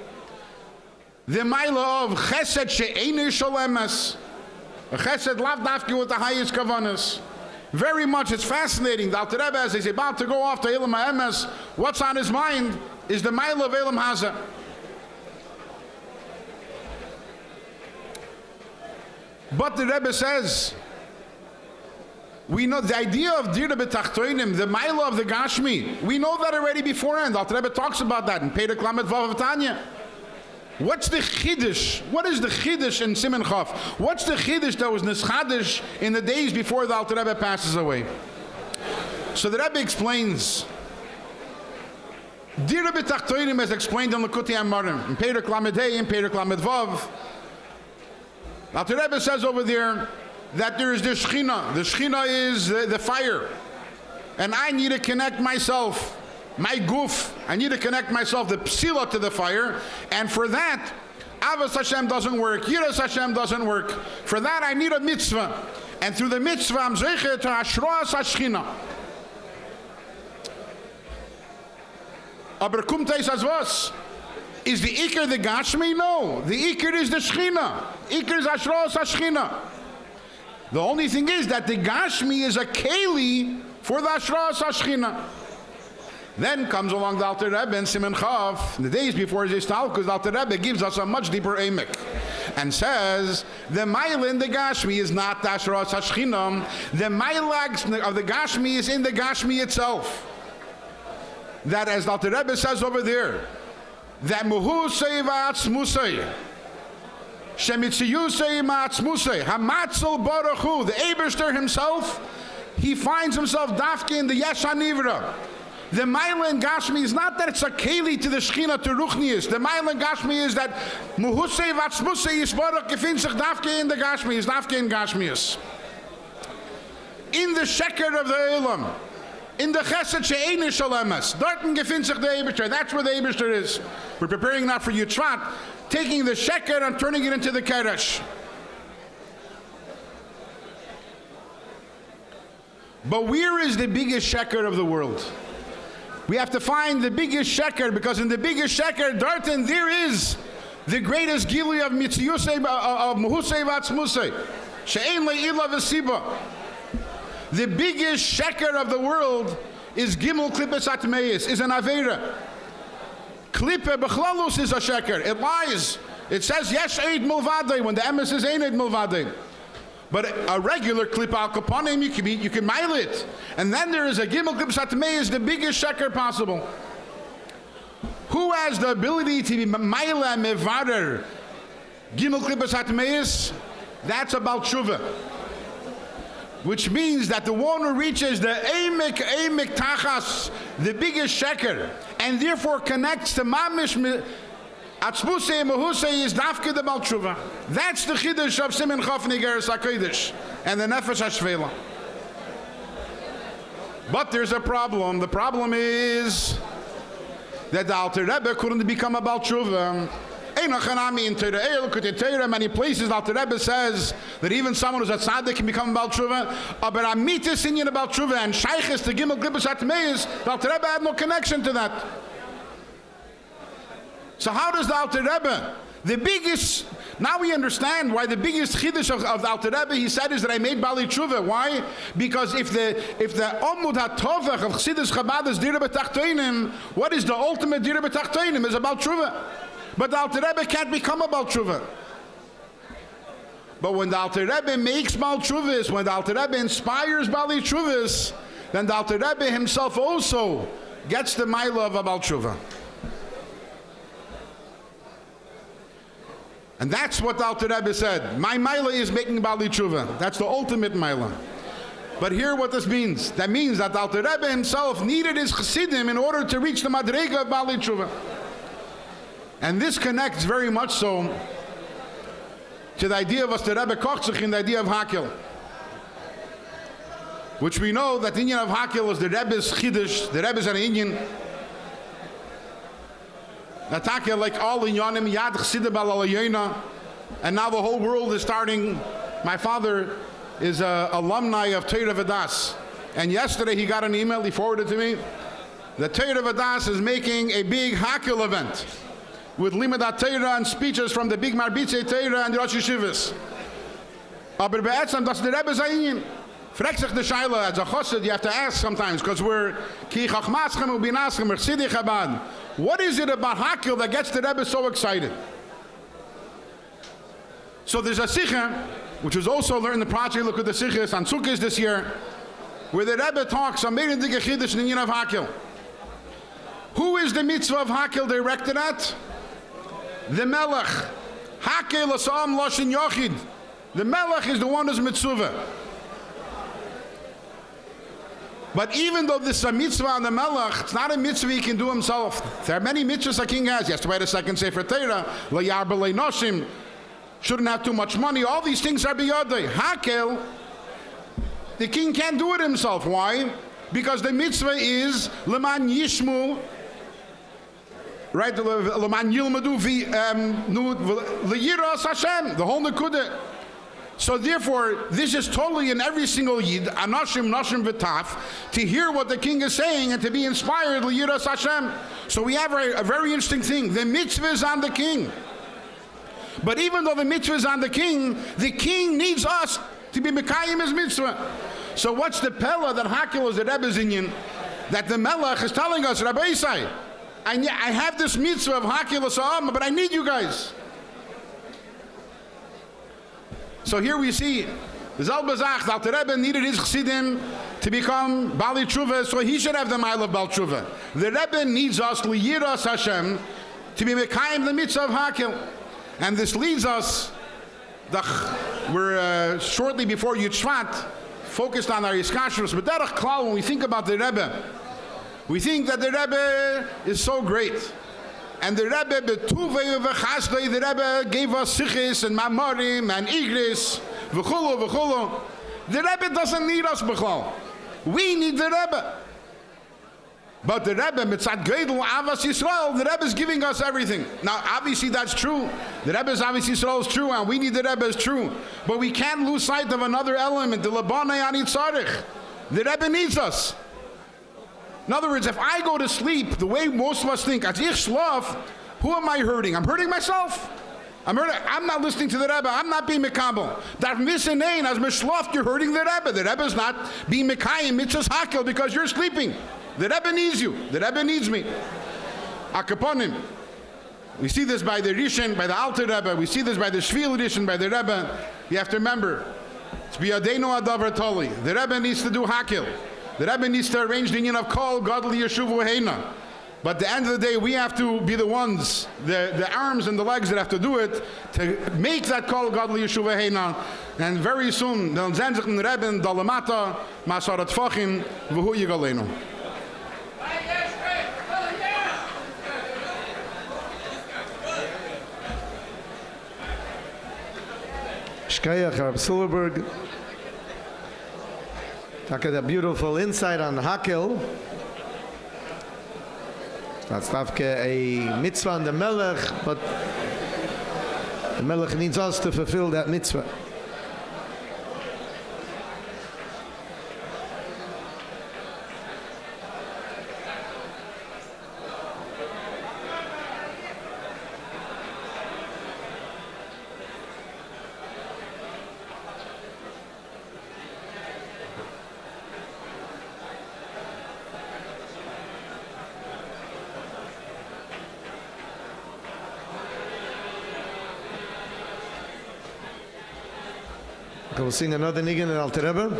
the Maila of Chesed She'einu Shalemes, a Chesed Lav Dafki with the highest Kavanas. Very much, it's fascinating. The Alter Rebbe, as he's about to go off to Elam HaEmes, what's on his mind is the Maila of Elam Hazar. But the Rebbe says, we know the idea of Dira B'Tachtoinim, the Maila of the Gashmi, we know that already beforehand. The Alter Rebbe talks about that in Perek Lamed Vav of Tanya. What's the Chiddush? What is the Chiddush in Siman Chaf? What's the Chiddush that was Nischadish in the days before the Alter Rebbe passes away? So the Rebbe explains, Dira B'Tachtoinim as explained in L'Kutei Amarim, in Perek Lamed Hey, in Perek Lamed Vav. Alter Rebbe says over there that there is the Shechina. The Shechina is the fire. And I need to connect myself, my guf, I need to connect myself, the psila, to the fire. And for that, Avos Hashem doesn't work, Yiras Hashem doesn't work. For that I need a mitzvah. And through the mitzvah, I'm zeicher to Hashroas HaShechina. Aber kommt es as was? Is the Iker the Gashmi? No. The Iker is the Shechina. Iker is Hashroas HaShechina. The only thing is that the Gashmi is a Keli for the Hashroas HaShechina. Then comes along the Alter Rebbe and Siman Chaf, the days before his Istalkus, the Alter Rebbe gives us a much deeper emek and says the Maila in the Gashmi is not the Hashroas HaShechina. The Maila of the Gashmi is in the Gashmi itself. That, as the Alter Rebbe says over there, that Muhusei v'atzmusei Shemitziyusei ma'atzmusei Hamatzel Baruch Hu, the Eberster himself, he finds himself dafke in the Yesh HaNivra. The Maila in Gashmi is not that it's a Keli to the Shechina, to Ruchnius. The Maila in Gashmi is that Muhusei v'atzmusei Yisborach gefindt sich dafke in the Gashmi, is dafke in Gashmius. In the Sheker of the Elam, in the Chesed She'ein Shalemes, dorten gefindt sich the Eberster. That's where the Eberster is. We're preparing now for Yitzvat, taking the Sheker and turning it into the Keresh. But where is the biggest Sheker of the world? We have to find the biggest Sheker, because in the biggest Sheker, dorten, there is the greatest Gili of Mitziyusei, of Muhusei v'atzmusei, She'ein le'ila v'siba. The biggest Sheker of the world is Gimel Klippes Atmeis, is an Aveira. Klippe Bechlalus is a Sheker. It lies. It says Yesh Eid Milvadei when the emes is Ein Eid Milvadei. But a regular Klippe Al Kaponim, you can mile it. And then there is a Gimel Klippes Atmeis, the biggest Sheker possible. Who has the ability to be Maila Mevarer Gimel Klippes Atmeis? That's about Tshuva. Which means that the one who reaches the Eimek Tachas, the biggest Sheker, and therefore connects to Mamish Atzmusei Mahusei, is Dafke the Baal Tshuva. That's the Chiddush of Siman Chaf Nigeres HaKodesh and the Nefesh HaShvela. But there's a problem. The problem is that the Alter Rebbe couldn't become a Baal Tshuva. In many places, the Alter Rebbe says that even someone who's a tzaddik can become a Baal Tshuva. But a mitzvah in a Baal Tshuva and shaykhis to Gimel Klippes Atmeis, the Alter Rebbe had no connection to that. So how does the Alter Rebbe, the biggest, now we understand why the biggest chiddush of the Alter Rebbe, he said, is that I made Bali Tshuva. Why? Because if the Omud HaTovach of Chassidus Chabad is Dira B'Tachtoinim, what is the ultimate Dira B'Tachtoinim? Is about Tshuva. But the Alter Rebbe can't become a Baal Tshuva. But when the Alter Rebbe makes Baal Tshuvas, when the Alter Rebbe inspires Bali Tshuvas, then the Alter Rebbe himself also gets the Maila of a Baal Tshuva. And that's what the Alter Rebbe said. My Maila is making Bali Tshuva. That's the ultimate Maila. But here what this means. That means that the Alter Rebbe himself needed his Chassidim in order to reach the Madrega of Bali Tshuva. And this connects very much so to the idea of the Rebbe Kochzich in the idea of Hakel. Which we know that the Inyan of Hakel is the Rebbe's Chiddush, the Rebbe's an Inyan. That Hakel, like all Inyanim, Yad Chsidim Bal Alayena, and now the whole world is starting. My father is an alumni of Teira V'das. And yesterday he got an email, he forwarded to me, that Teira V'das is making a big Hakel event with Limud HaTeira and speeches from the big Marbitzei Teira and the Rosh Yeshivas. Aber be'etzam, das the Rebbe's Inyan. Fragt sich the Shaila, as a chassid, you have to ask sometimes, because we're ki chachmaschem u binaschem, Chassidei Chabad. What is it about Hakel that gets the Rebbe so excited? So there's a Sikha, which was also learned in the project, look at the Sikhas on Sukkot this year, where the Rebbe talks on Meirin Dige Chiddush in the Inyan of Hakel. Who is the mitzvah of Hakel directed at? The Melech. Hakel Asam Loshin Yochid. The Melech is the one who's mitzvah. But even though this is a mitzvah on the Melech, it's not a mitzvah he can do himself. There are many mitzvahs a king has. He has to write a second Sefer Torah, Lo Yarba Le Noshim, shouldn't have too much money. All these things are biyadai. Hakel, the king can't do it himself. Why? Because the mitzvah is leman yishmu, right? Leman yilmadu leyiras Hashem, the whole nekudah. So therefore, this is totally in every single yid, anashim, nashim, v'taf, to hear what the king is saying and to be inspired, leyiras Hashem. So we have a very interesting thing. The mitzvah is on the king. But even though the mitzvah is on the king needs us to be mekayim his mitzvah. So what's the pella that Hakel is the Rebbe's inyan, that the Melech is telling us, Rabbi Isai, I have this mitzvah of Hakel l'sa'am, but I need you guys. So here we see, Zal Bazach, that the Rebbe needed his chassidim to become Bali Tshuva, so he should have the mile of Bal Tshuva. The Rebbe needs us, Liyiras Hashem, to be mekayim the mitzvah of Hakel. And this leads us, we're shortly before Yud Shvat, focused on our Yiskashrus, but Derech Klal, when we think about the Rebbe, we think that the Rebbe is so great. And the Rebbe, Betuvei v'chasdei, the Rebbe gave us sichis and mamarim and igris, v'chulu, v'chulu. The Rebbe doesn't need us, b'chol. We need the Rebbe. But the Rebbe, mitzad Geidel, Avas Yisrael, the Rebbe is giving us everything. Now, obviously that's true. The Rebbe's Avas Yisrael is true, and we need the Rebbe is true. But we can't lose sight of another element, the Labanei Ani Tzarech. The Rebbe needs us. In other words, if I go to sleep, the way most of us think, as ich schlaf, who am I hurting? I'm hurting myself. I'm not listening to the Rebbe. I'm not being mekabel. That misenein, as mishlaf, you're hurting the Rebbe. The Rebbe is not being mekayim mitzvahs hakel because you're sleeping. The Rebbe needs you. The Rebbe needs me. Akaponim. We see this by the Rishon, by the Alter Rebbe. We see this by the Shvil Rishon, by the Rebbe. You have to remember, it's biyadenu adavar toli. The Rebbe needs to do hakel. The Rebbe needs to arrange the union of kol godly yeshuvu heina. But at the end of the day, we have to be the ones, the arms and the legs that have to do it, to make that kol godly yeshuva heina. And very soon, the Zenzich and Rebbe, Dalamata, Masarat Fachim, V'hu Yigalenu. Shkayach, Rab Silverberg. Look at a beautiful insight on Hakel. That's not a mitzvah on the Melech, but the Melech needs us to fulfill that mitzvah. We'll sing another nigun in Alter Rebbe.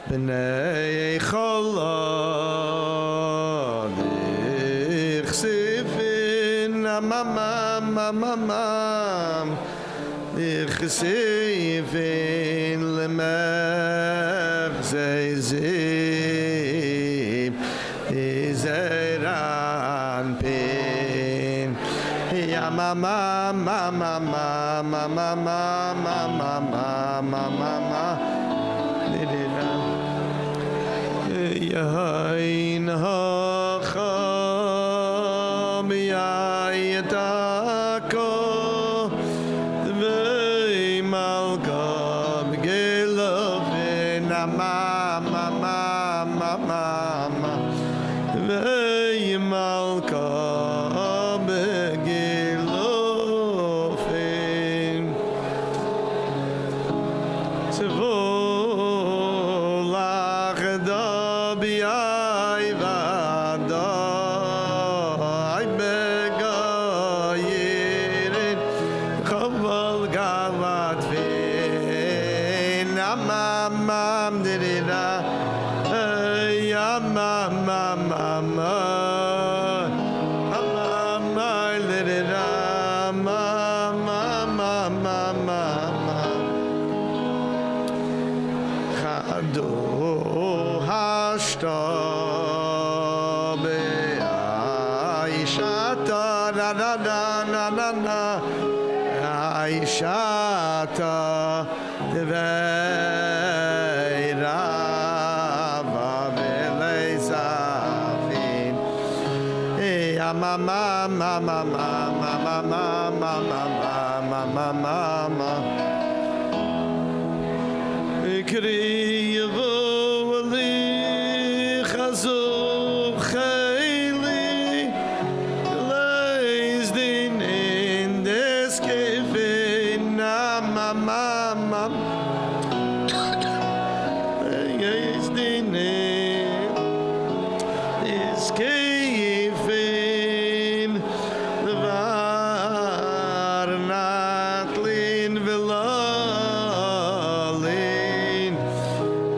B'nei cholad ichsifin amamam ichsifin lemevzezim izeran pin yamamam mama mama mama mama mama mama yain hacham yayatako veimalka gelovin mama mama mama veimalka Shata na na na na na na Aishata Teveira Vavelezavin Ma ma ma ma ma ma ma ma ma ma ma ma ma Kriyevo li chazo chayli leisdin in des kevin na ma ma ma leisdin in des kevin levar natlin velalin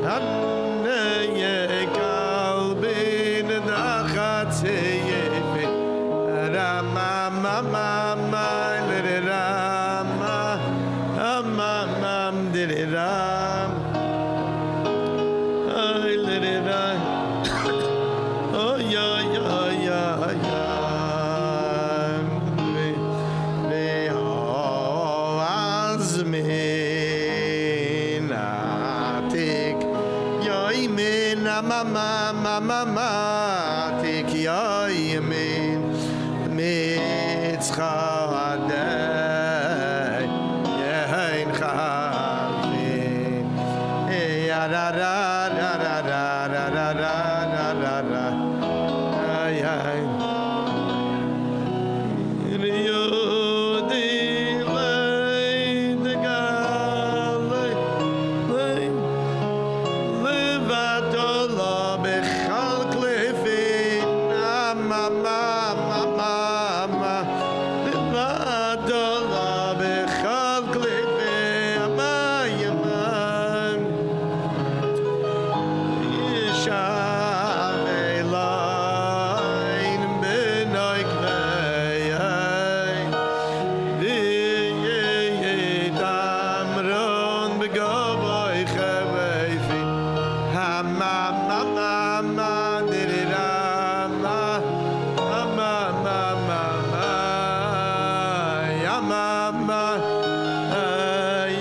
hanne ye kalbin nachat seyefin rama mama ma rama amma mam diram ay liram oh ya ya ya ya me oh azmin atik yoimin ma ma ma ma ma tik yoimin mitzchadei yein chavin ya ra ra ra ra ra ra ra ra ra ra ay ay Yodi lay the galay lay Levatolo bechal klefin ma ma ma ma ma Levatolo bechal klefin ma yaman Yishavelain benoy kveyay Damron begovoy chevefin ha ma ma ma ma dirirama ha ma ma ma ma ya ma ma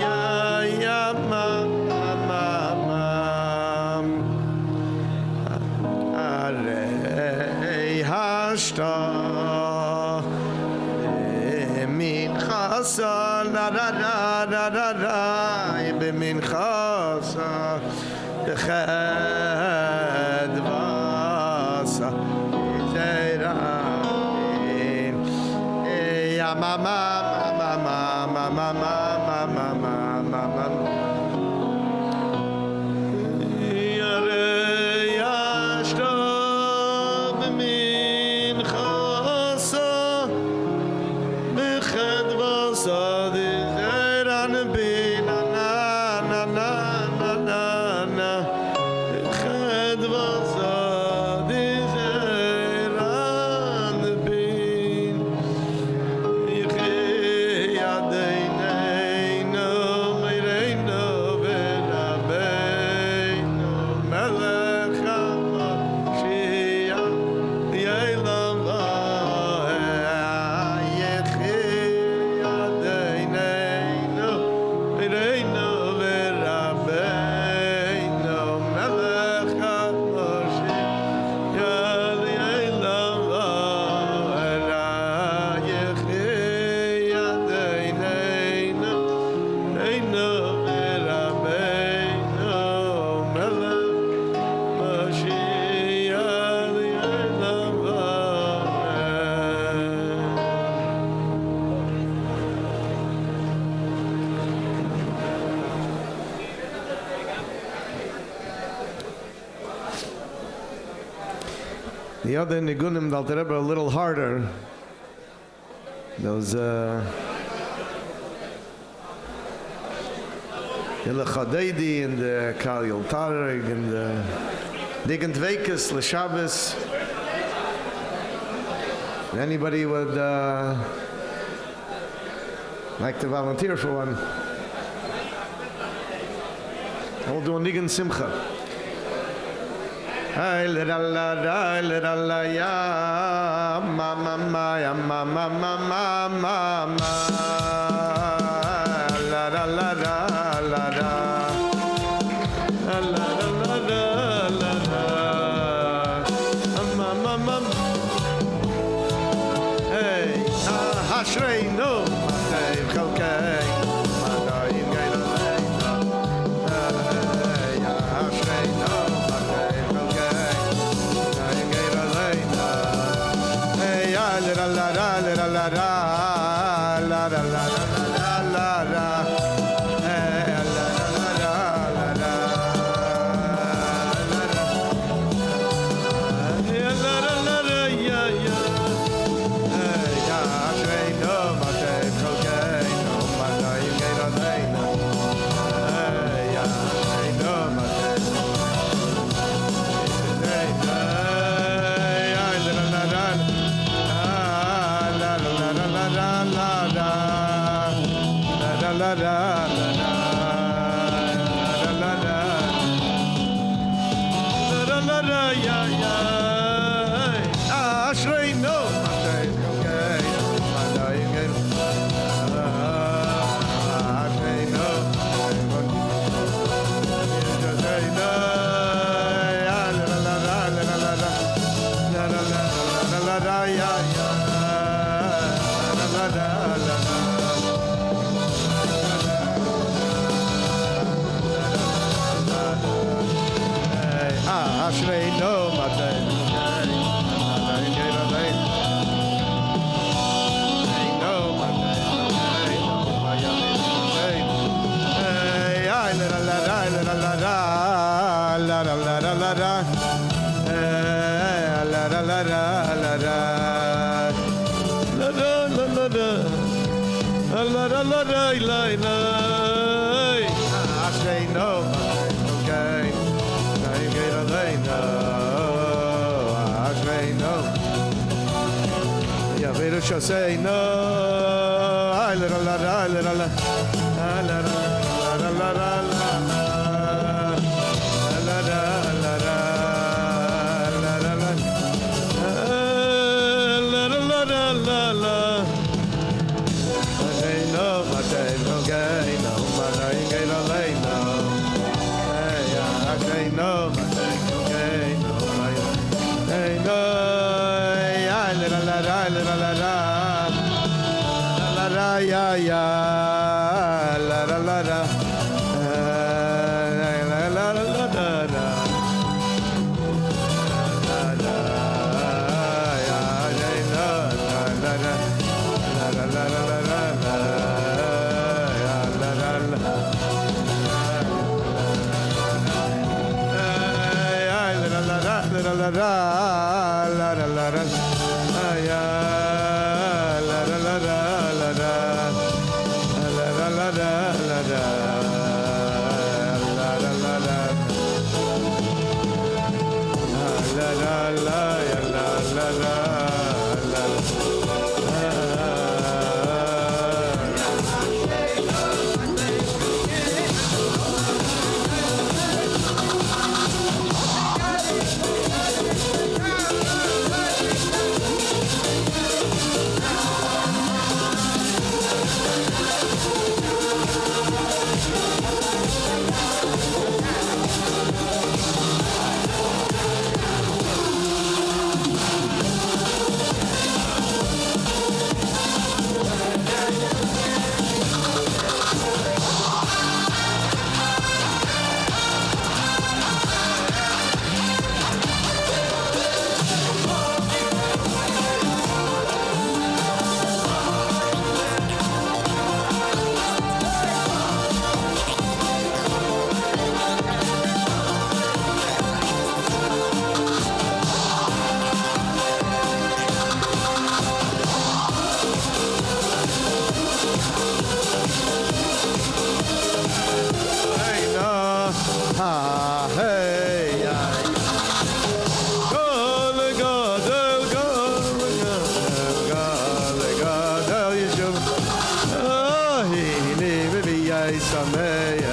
ya ya ma ma ma Arei hashta min chasa na na na na na na min chasa chedvasa zeirain ya ma ma ma ma ma ma ma ma ma ma ma ma The other nigunim that Rebbe a little harder. Those the Chadaydi and the Kal Yoltarig and the Digant Vekas, L'Shabbos. Anybody would like to volunteer for one? We'll do a Nigan Simcha. Ay la la la la ya ma ma ma ya ma ma ma ma ma ma la la la la la la la la la la la ma ma ma hey hashrei no hey okay ma da in gaila hey ya hashrei no la la la la la la la la la la la la Say no, I la la la la la la la la la la ya ya la la la la la la la la la Samay,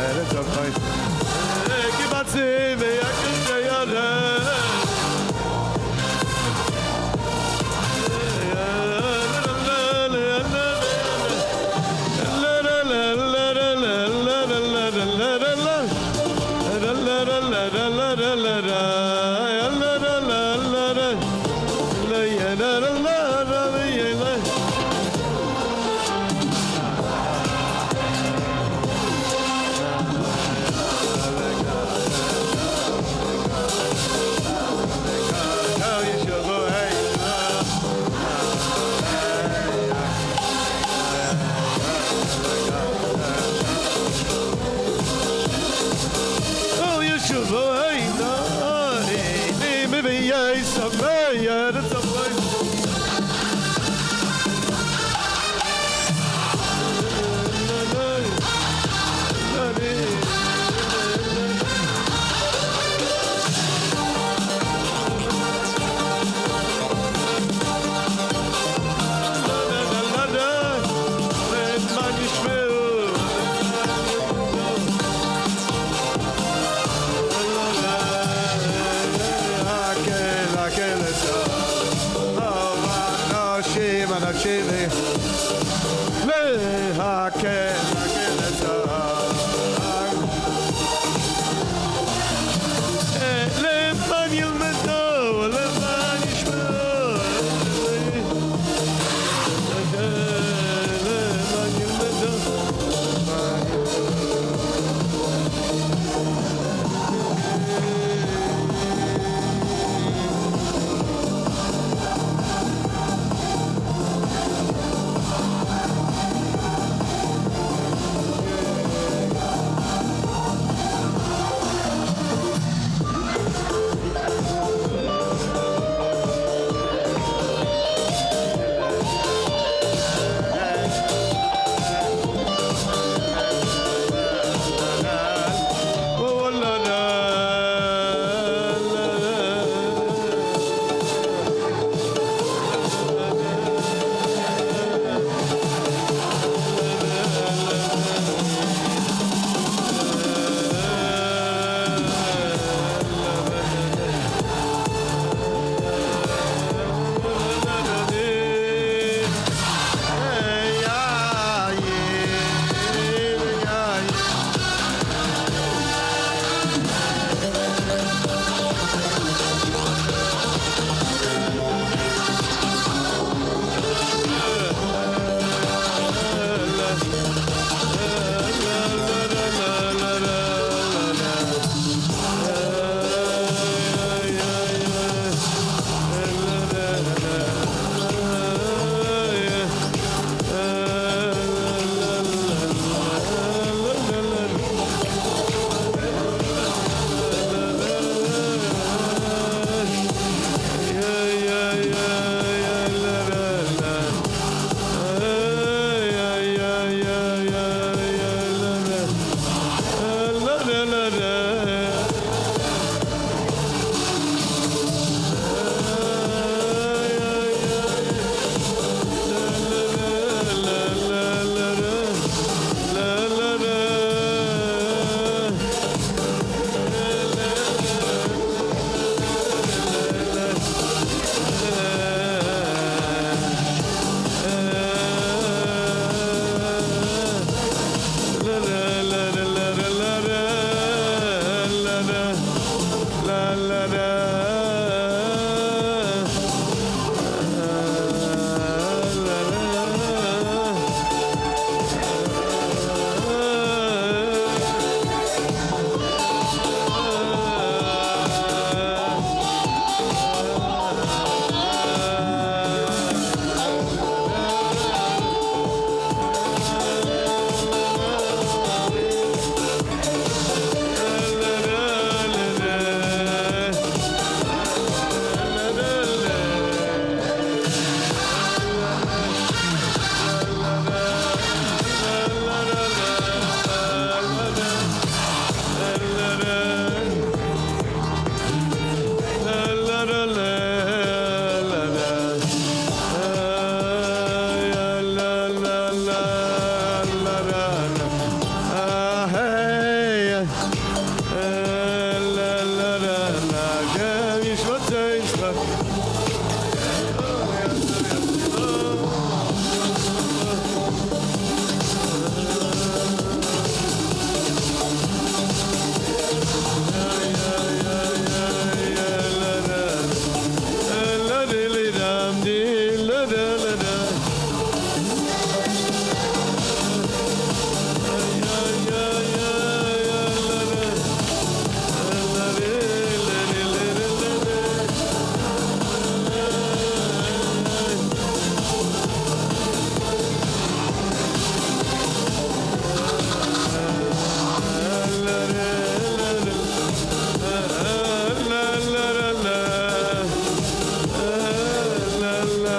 la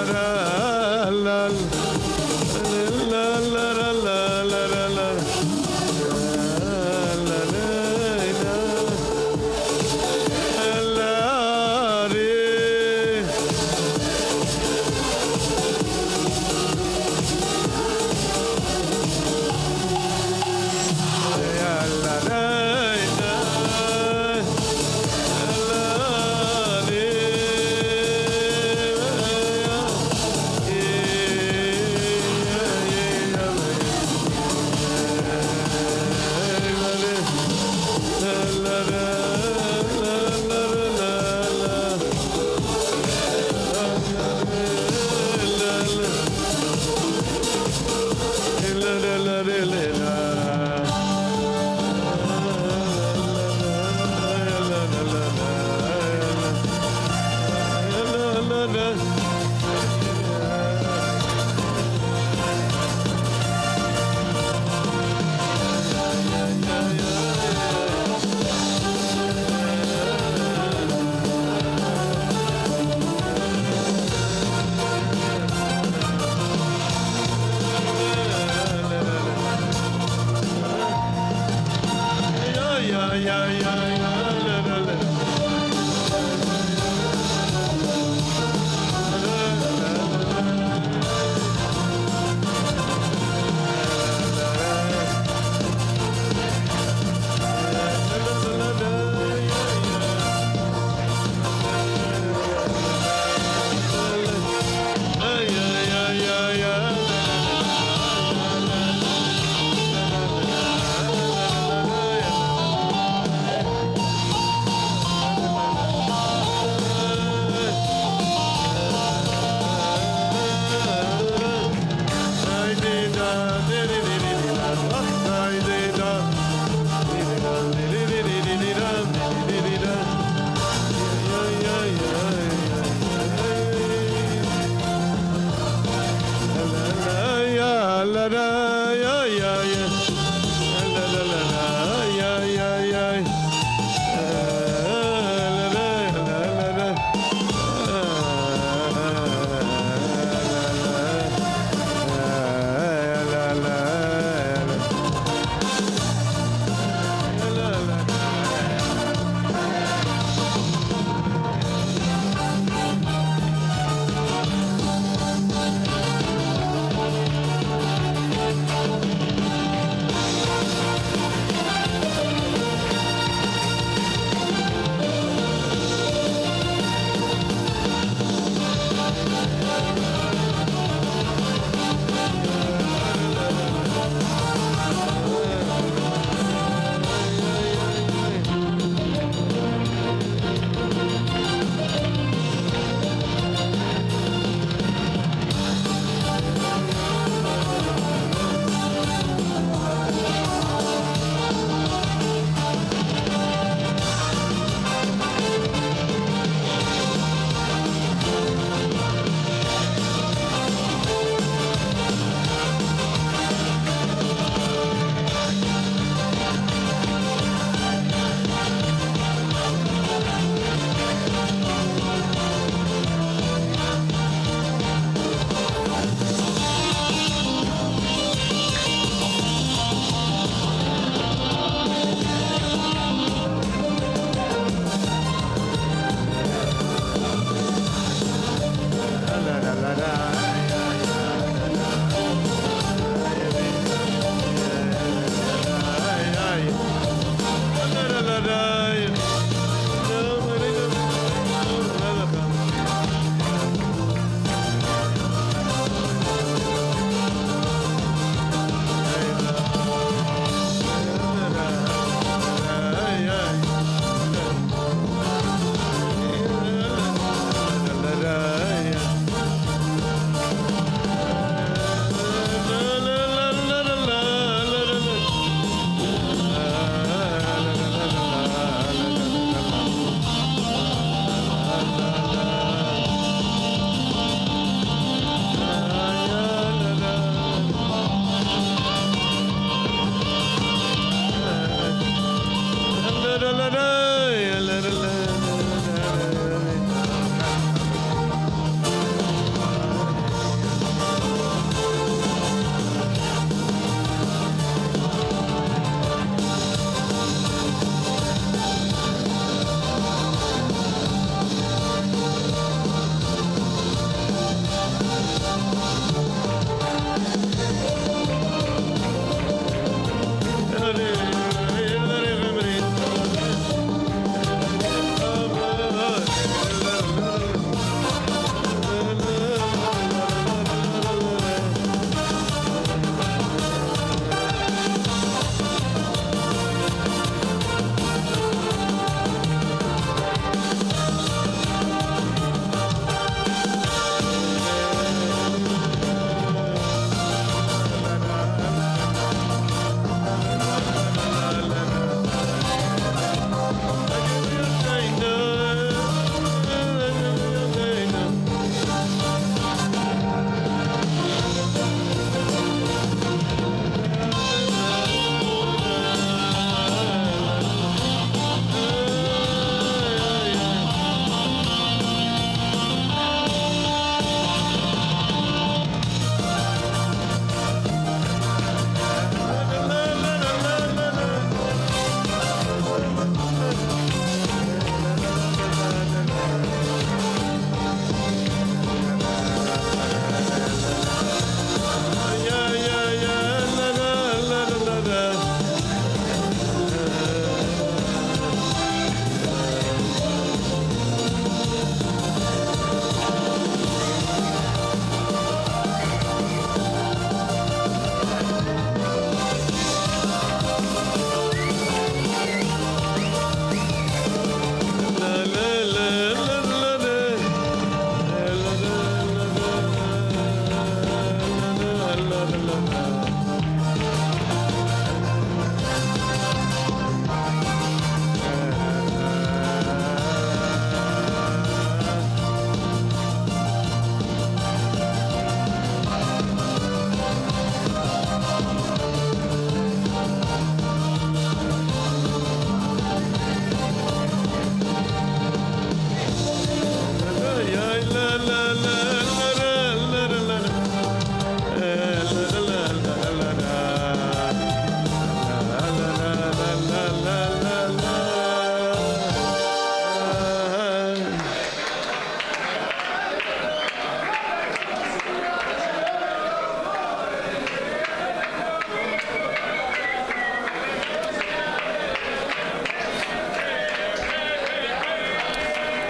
la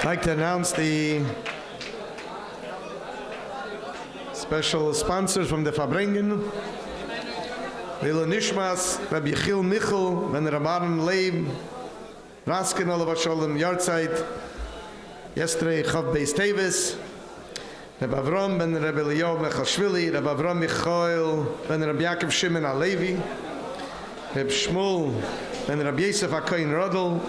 like to announce the special sponsors from the Farbrengen. Lila Nishmas, Rabbi Chil Michel, Ben Ramaran Leib, Raskin Olav Shalom Yartzeit, yesterday Chaf Beis Teves, Rabbi Avram Ben Rabbi Eliyahu Mechashvili, Rabbi Avram Michael Ben Rabbi Yaakov Shimon Alevi, Rabbi Shmuel Ben Rabbi Yosef HaKoyin Rodel,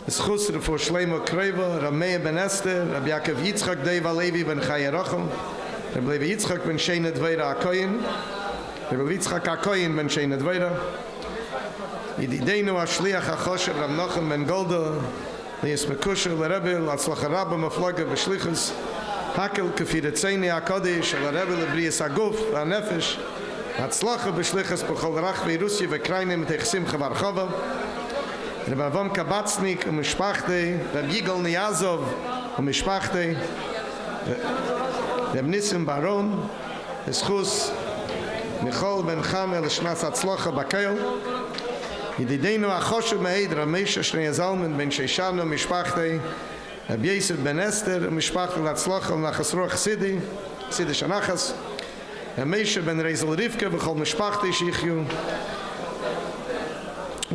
Eschus Refor Shleimo Kreva, Rabbi Meir Ben Esther, Rabbi Yaakov Yitzchak Deiv Alevi Ben Chaya Rachel, Rabbi Levi Yitzchak Ben Sheina Dveira HaKoyin, Rabbi Yitzchak HaKoyin Ben Sheina Dveira, Yedideinu HaShliach HaChoshev Rabbi Nachum Ben Golda, Lias Mekusher L'Rebbe, L'Atzlacha Rabba Mefloga B'Shlichus, Hakel Kefiretzeni HaKodesh, L'Rebbe L'Brias HaGuf, HaNefesh, L'Atzlacha B'Shlichus B'chol Rachvei Rusya V'Krainim T'ech Simcha Barchava, Rabbi Avam Kabatznik U'Mishpachtei, Rabbi Yigal Niazov U'Mishpachtei, Rabbi Nissim Baron, Eschus, Michal Ben Chame L'Shnas Atzlacha B'Keil, Yedideinu HaChoshev Me'ed, Ramesha Shnei Zalman Ben Sheishanu Mishpachtei, Rabbi Yosef Ben Esther Mishpachtei L'Atzlacha L'Nachas Ruach Chasidi, Chasidi Shanachas, Ramesha Ben Rezel Rivka V'chol Mishpachtei Shichyu,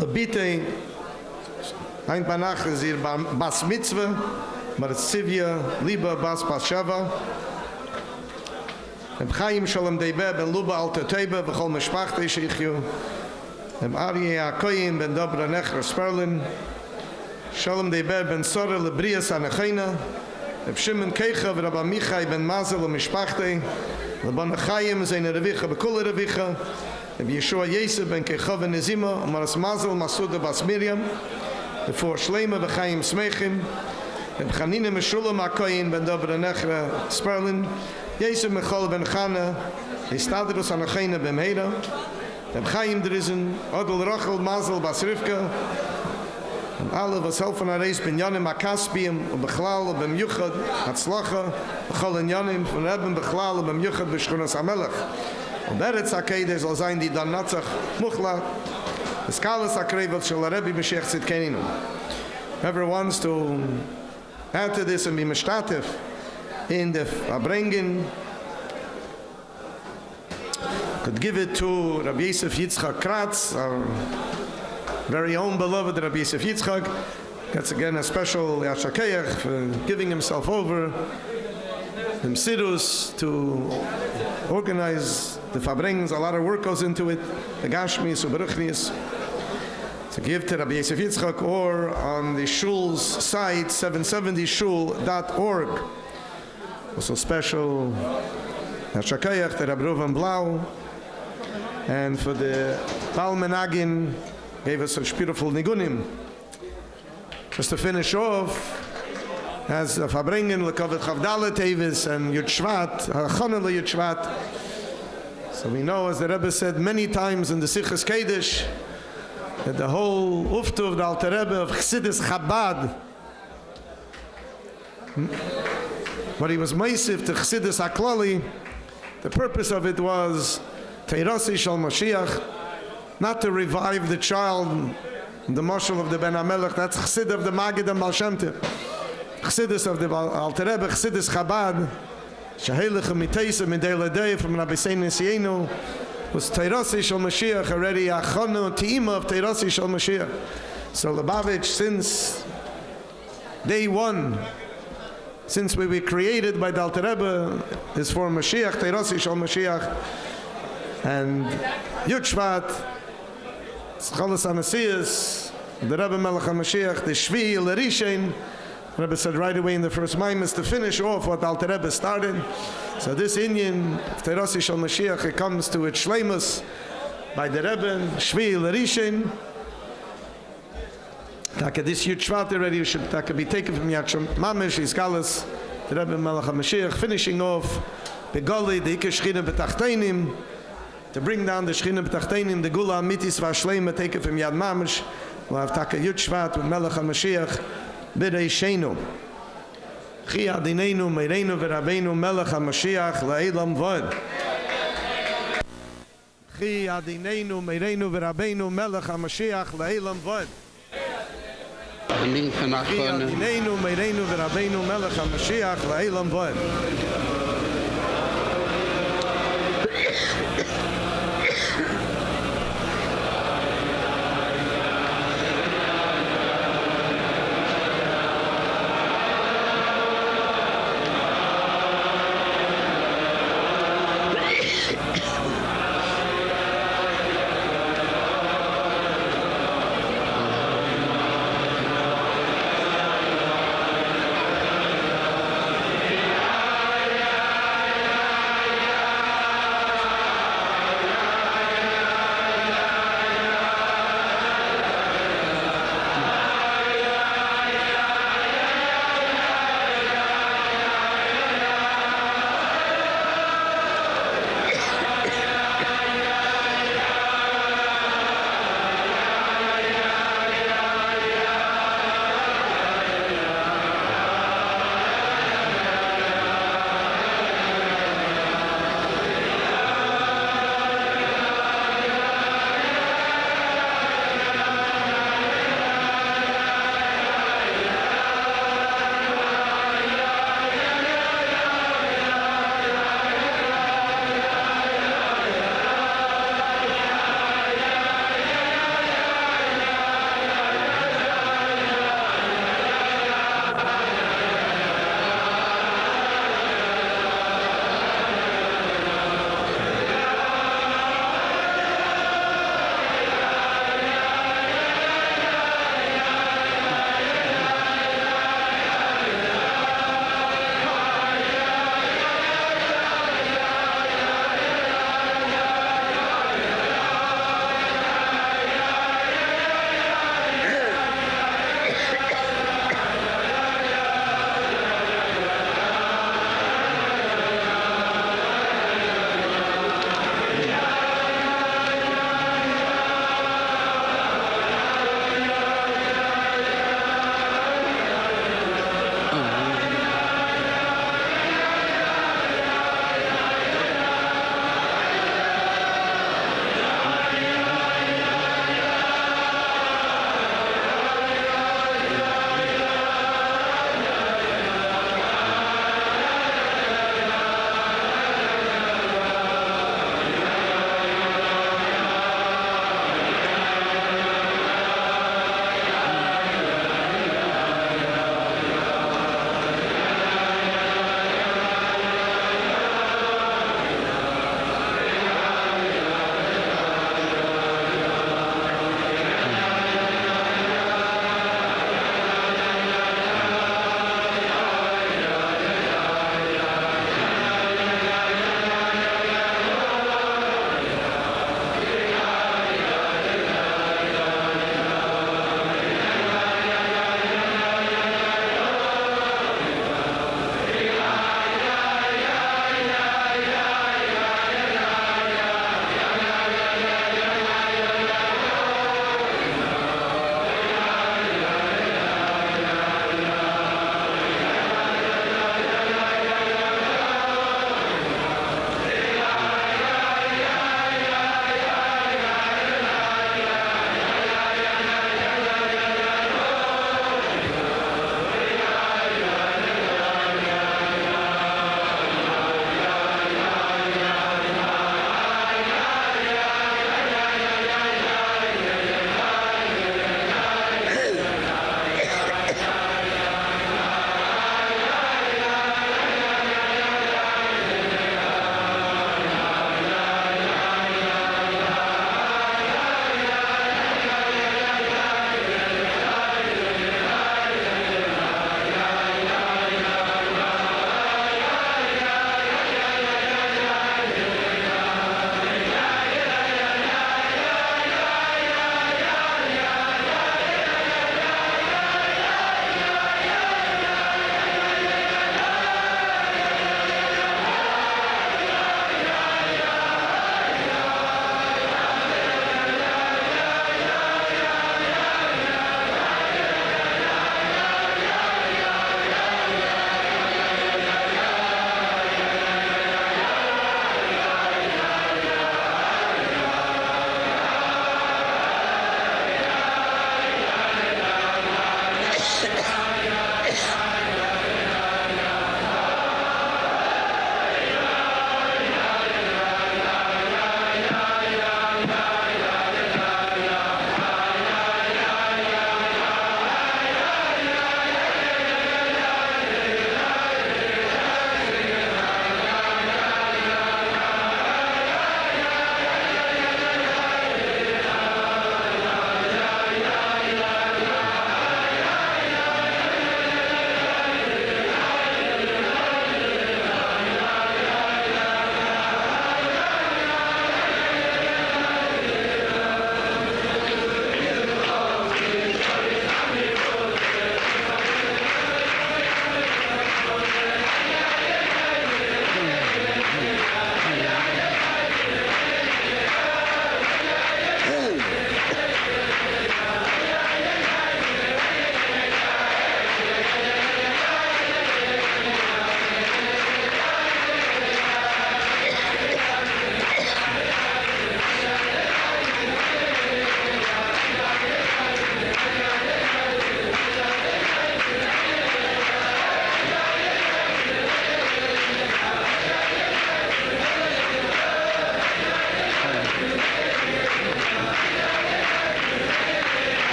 L'Bitei, Ein Banach is hier Bas Mitzvah, Mar Tzivya, Liba Bas Shava, Reb Chaim Shalom Deiber Ben Luba Alter Teiba V'chol Mishpachtei Shichyu, Reb Aryeh HaKoyin Ben Dobra Nechra Sperlin, Shalom Deiber Ben Sora Lebrias Anachena, Reb Shimon Kecha Reb Amichai Ben Mazel Mishpachtei, Rabban Chaim Zeine Revicha Bekula Revicha, Reb Yeshua Yosef Ben Kecha Ben Nezima, Maras Mazel Masuda Bas Miriam, Before Shlema B'Chaim Smechim, Reb Chanina Meshulam HaKoyin Ben Dobra Nechra Sperlin, Yosef Michal Ben Chana, Histadrus Anachena Ben Meira, Reb Chaim Drizzen, Odel Rachel Mazel Bas Rivka, and alle was helfen Areis Ben Yanim HaKaspiyim, und Bechlal Ben Yuchad, Hatzlacha, Bechol en Yanim, von Reben Bechlal Ben Yuchad B'Shchunas HaMelech. Und Eretz HaKeider soll sein, die dann Natzach Muchla, the Skalas HaKreivot Shel Rebbe Mashiach Tzidkeninu. Whoever wants to add to this and be mishtatif in the Farbrengen, could give it to Rabbi Yosef Yitzchak Kratz, our very own beloved Rabbi Yosef Yitzchak. Gets again a special Yashakeyach for giving himself over, Himsidus, to organize the Farbrengens. A lot of work goes into it, the Gashmis, Uberuchnis. To give to Rabbi Yosef Yitzchak, or on the Shul's site, 770shul.org. Also special Yashakeyach to Rabbi Reuven Blau. And for the Talmenagin, gave us such beautiful nigunim. Just to finish off, as Farbrengen, Lekavet Chavdala Teves, and Yud Shvat, Hachana Yud Shvat. So we know, as the Rebbe said many times in the Sichas Kodesh, that the whole Uftu of the Alter Rebbe of Chassidus Chabad, what he was meisiv to Chassidus HaKlali, the purpose of it was Teirasi Shal Mashiach, not to revive the child, the Mashal of the Ben HaMelech. That's Chassid of the Magid and Baal Shem Tov. Chassidus of the Alter Rebbe, Chassidus Chabad, Shahelech Miteisa Midei Ladei from Rabbi Sein Nesienu, was Teirasi Shal Mashiach already, Achonu Te'ima of Teirasi Shal Mashiach. So Lubavitch, since day one, since we were created by the Alter Rebbe, is for Mashiach, Teirasi Shal Mashiach, and Yud Shvat, Chalas Anasiyas, the Rebbe Melech HaMashiach, the Shvi L'Rishen. The Rebbe said right away in the first Maimis to finish off what Alter Rebbe started. So this Inyan, Teirasi Shal Mashiach, it comes to its Shleimus by the Rebbe, Shvi L'Rishen. Taka this Yud Shvat already should be taken from Yad Mamish, his Galas, the Rebbe Melech HaMashiach, finishing off Begoli, the Ike Shechina B'Tachteinim, to bring down the Shechina B'Tachteinim, the Gula Amitis V'Ashleima, take it from Yad Mamish. We'll have Taka Yud Shvat with Melech HaMashiach, B'rei Sheinu. Chi Adinenu, Meirenu V'Rabbeinu, Melech HaMashiach, La'elam Vod. Chi Adinenu, Meirenu V'Rabbeinu, Melech HaMashiach, La'elam Vod. Mincha Nachone. Yadinenu Meirenu V'Rabbeinu Melech HaMashiach V'Eilam V'Ed.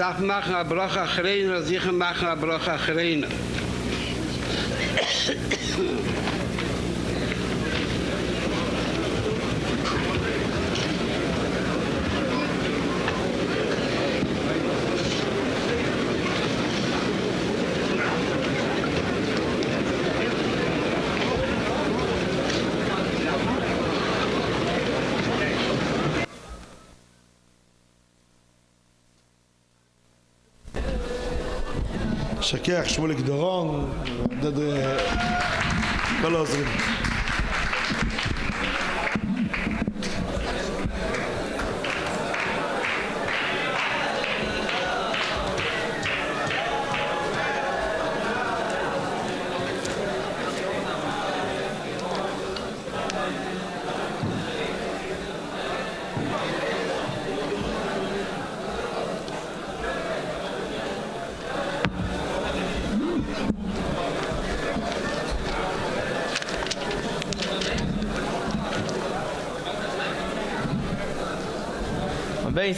darf machen eine Brache achreina, sicher machen eine Brache achreina. שכח שמוליק דורון, כל העוזרים.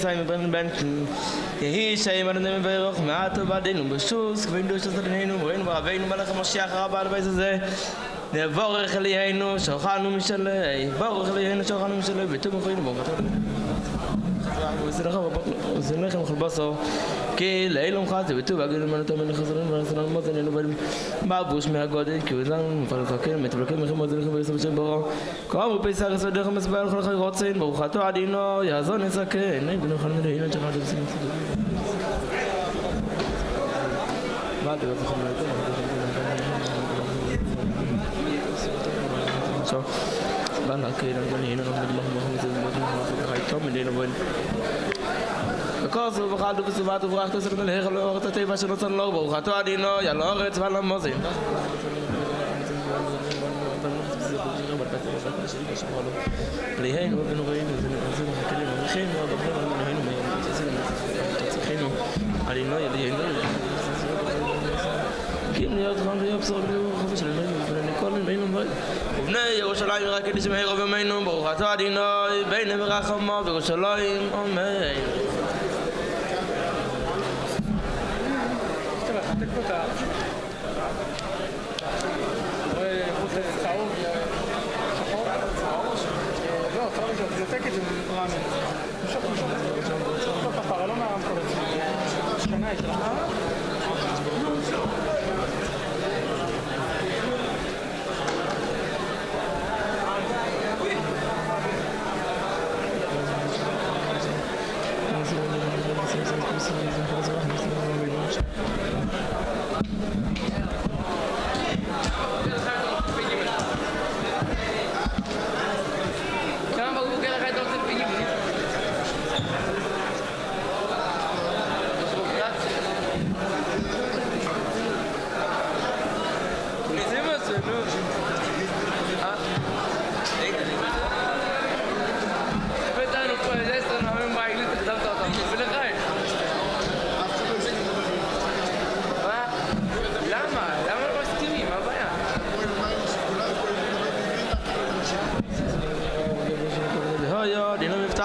Sein mit Menschen hier sei man dem Berg maat badin besus wenn du das drin und war wenn mal Mashiach Chabad bei זה נבורך אלינו שוכנו משלי בורך אלינו שוכנו משלי ותום חיים בוקר וזנחם חלבסו כי לאילום חז ותוב אגל מנתו מן חזרנו ורסנו מותנו בלים באבוש מהגודל כי וזן מפלקם מתבלקים לכם מוזלכם ויסב שברו קום ופסח יסודך מסבר כל חי רוצין ברוכתו עדינו יעזון יסכן בנו חלמי להינו שחד בסין ועד יבחם so bana kira gani no because we had to survive to work to the hero to Teves no tan lobo gato adino ya lo ret van mozin لهين وبن غين وزين كلمه خيم وبن هين خيم علينا يلين كيم يضغط يبصر خمس المين كل المين وبني يرشلائم רק תשמעי רוב ימינו ברוך אתה אדוני בין ברחמו בירושלים אמן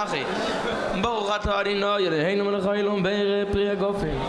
Malachi. Baruch atah Adonai Eloheinu melech haolam be'ereh pri hagofim.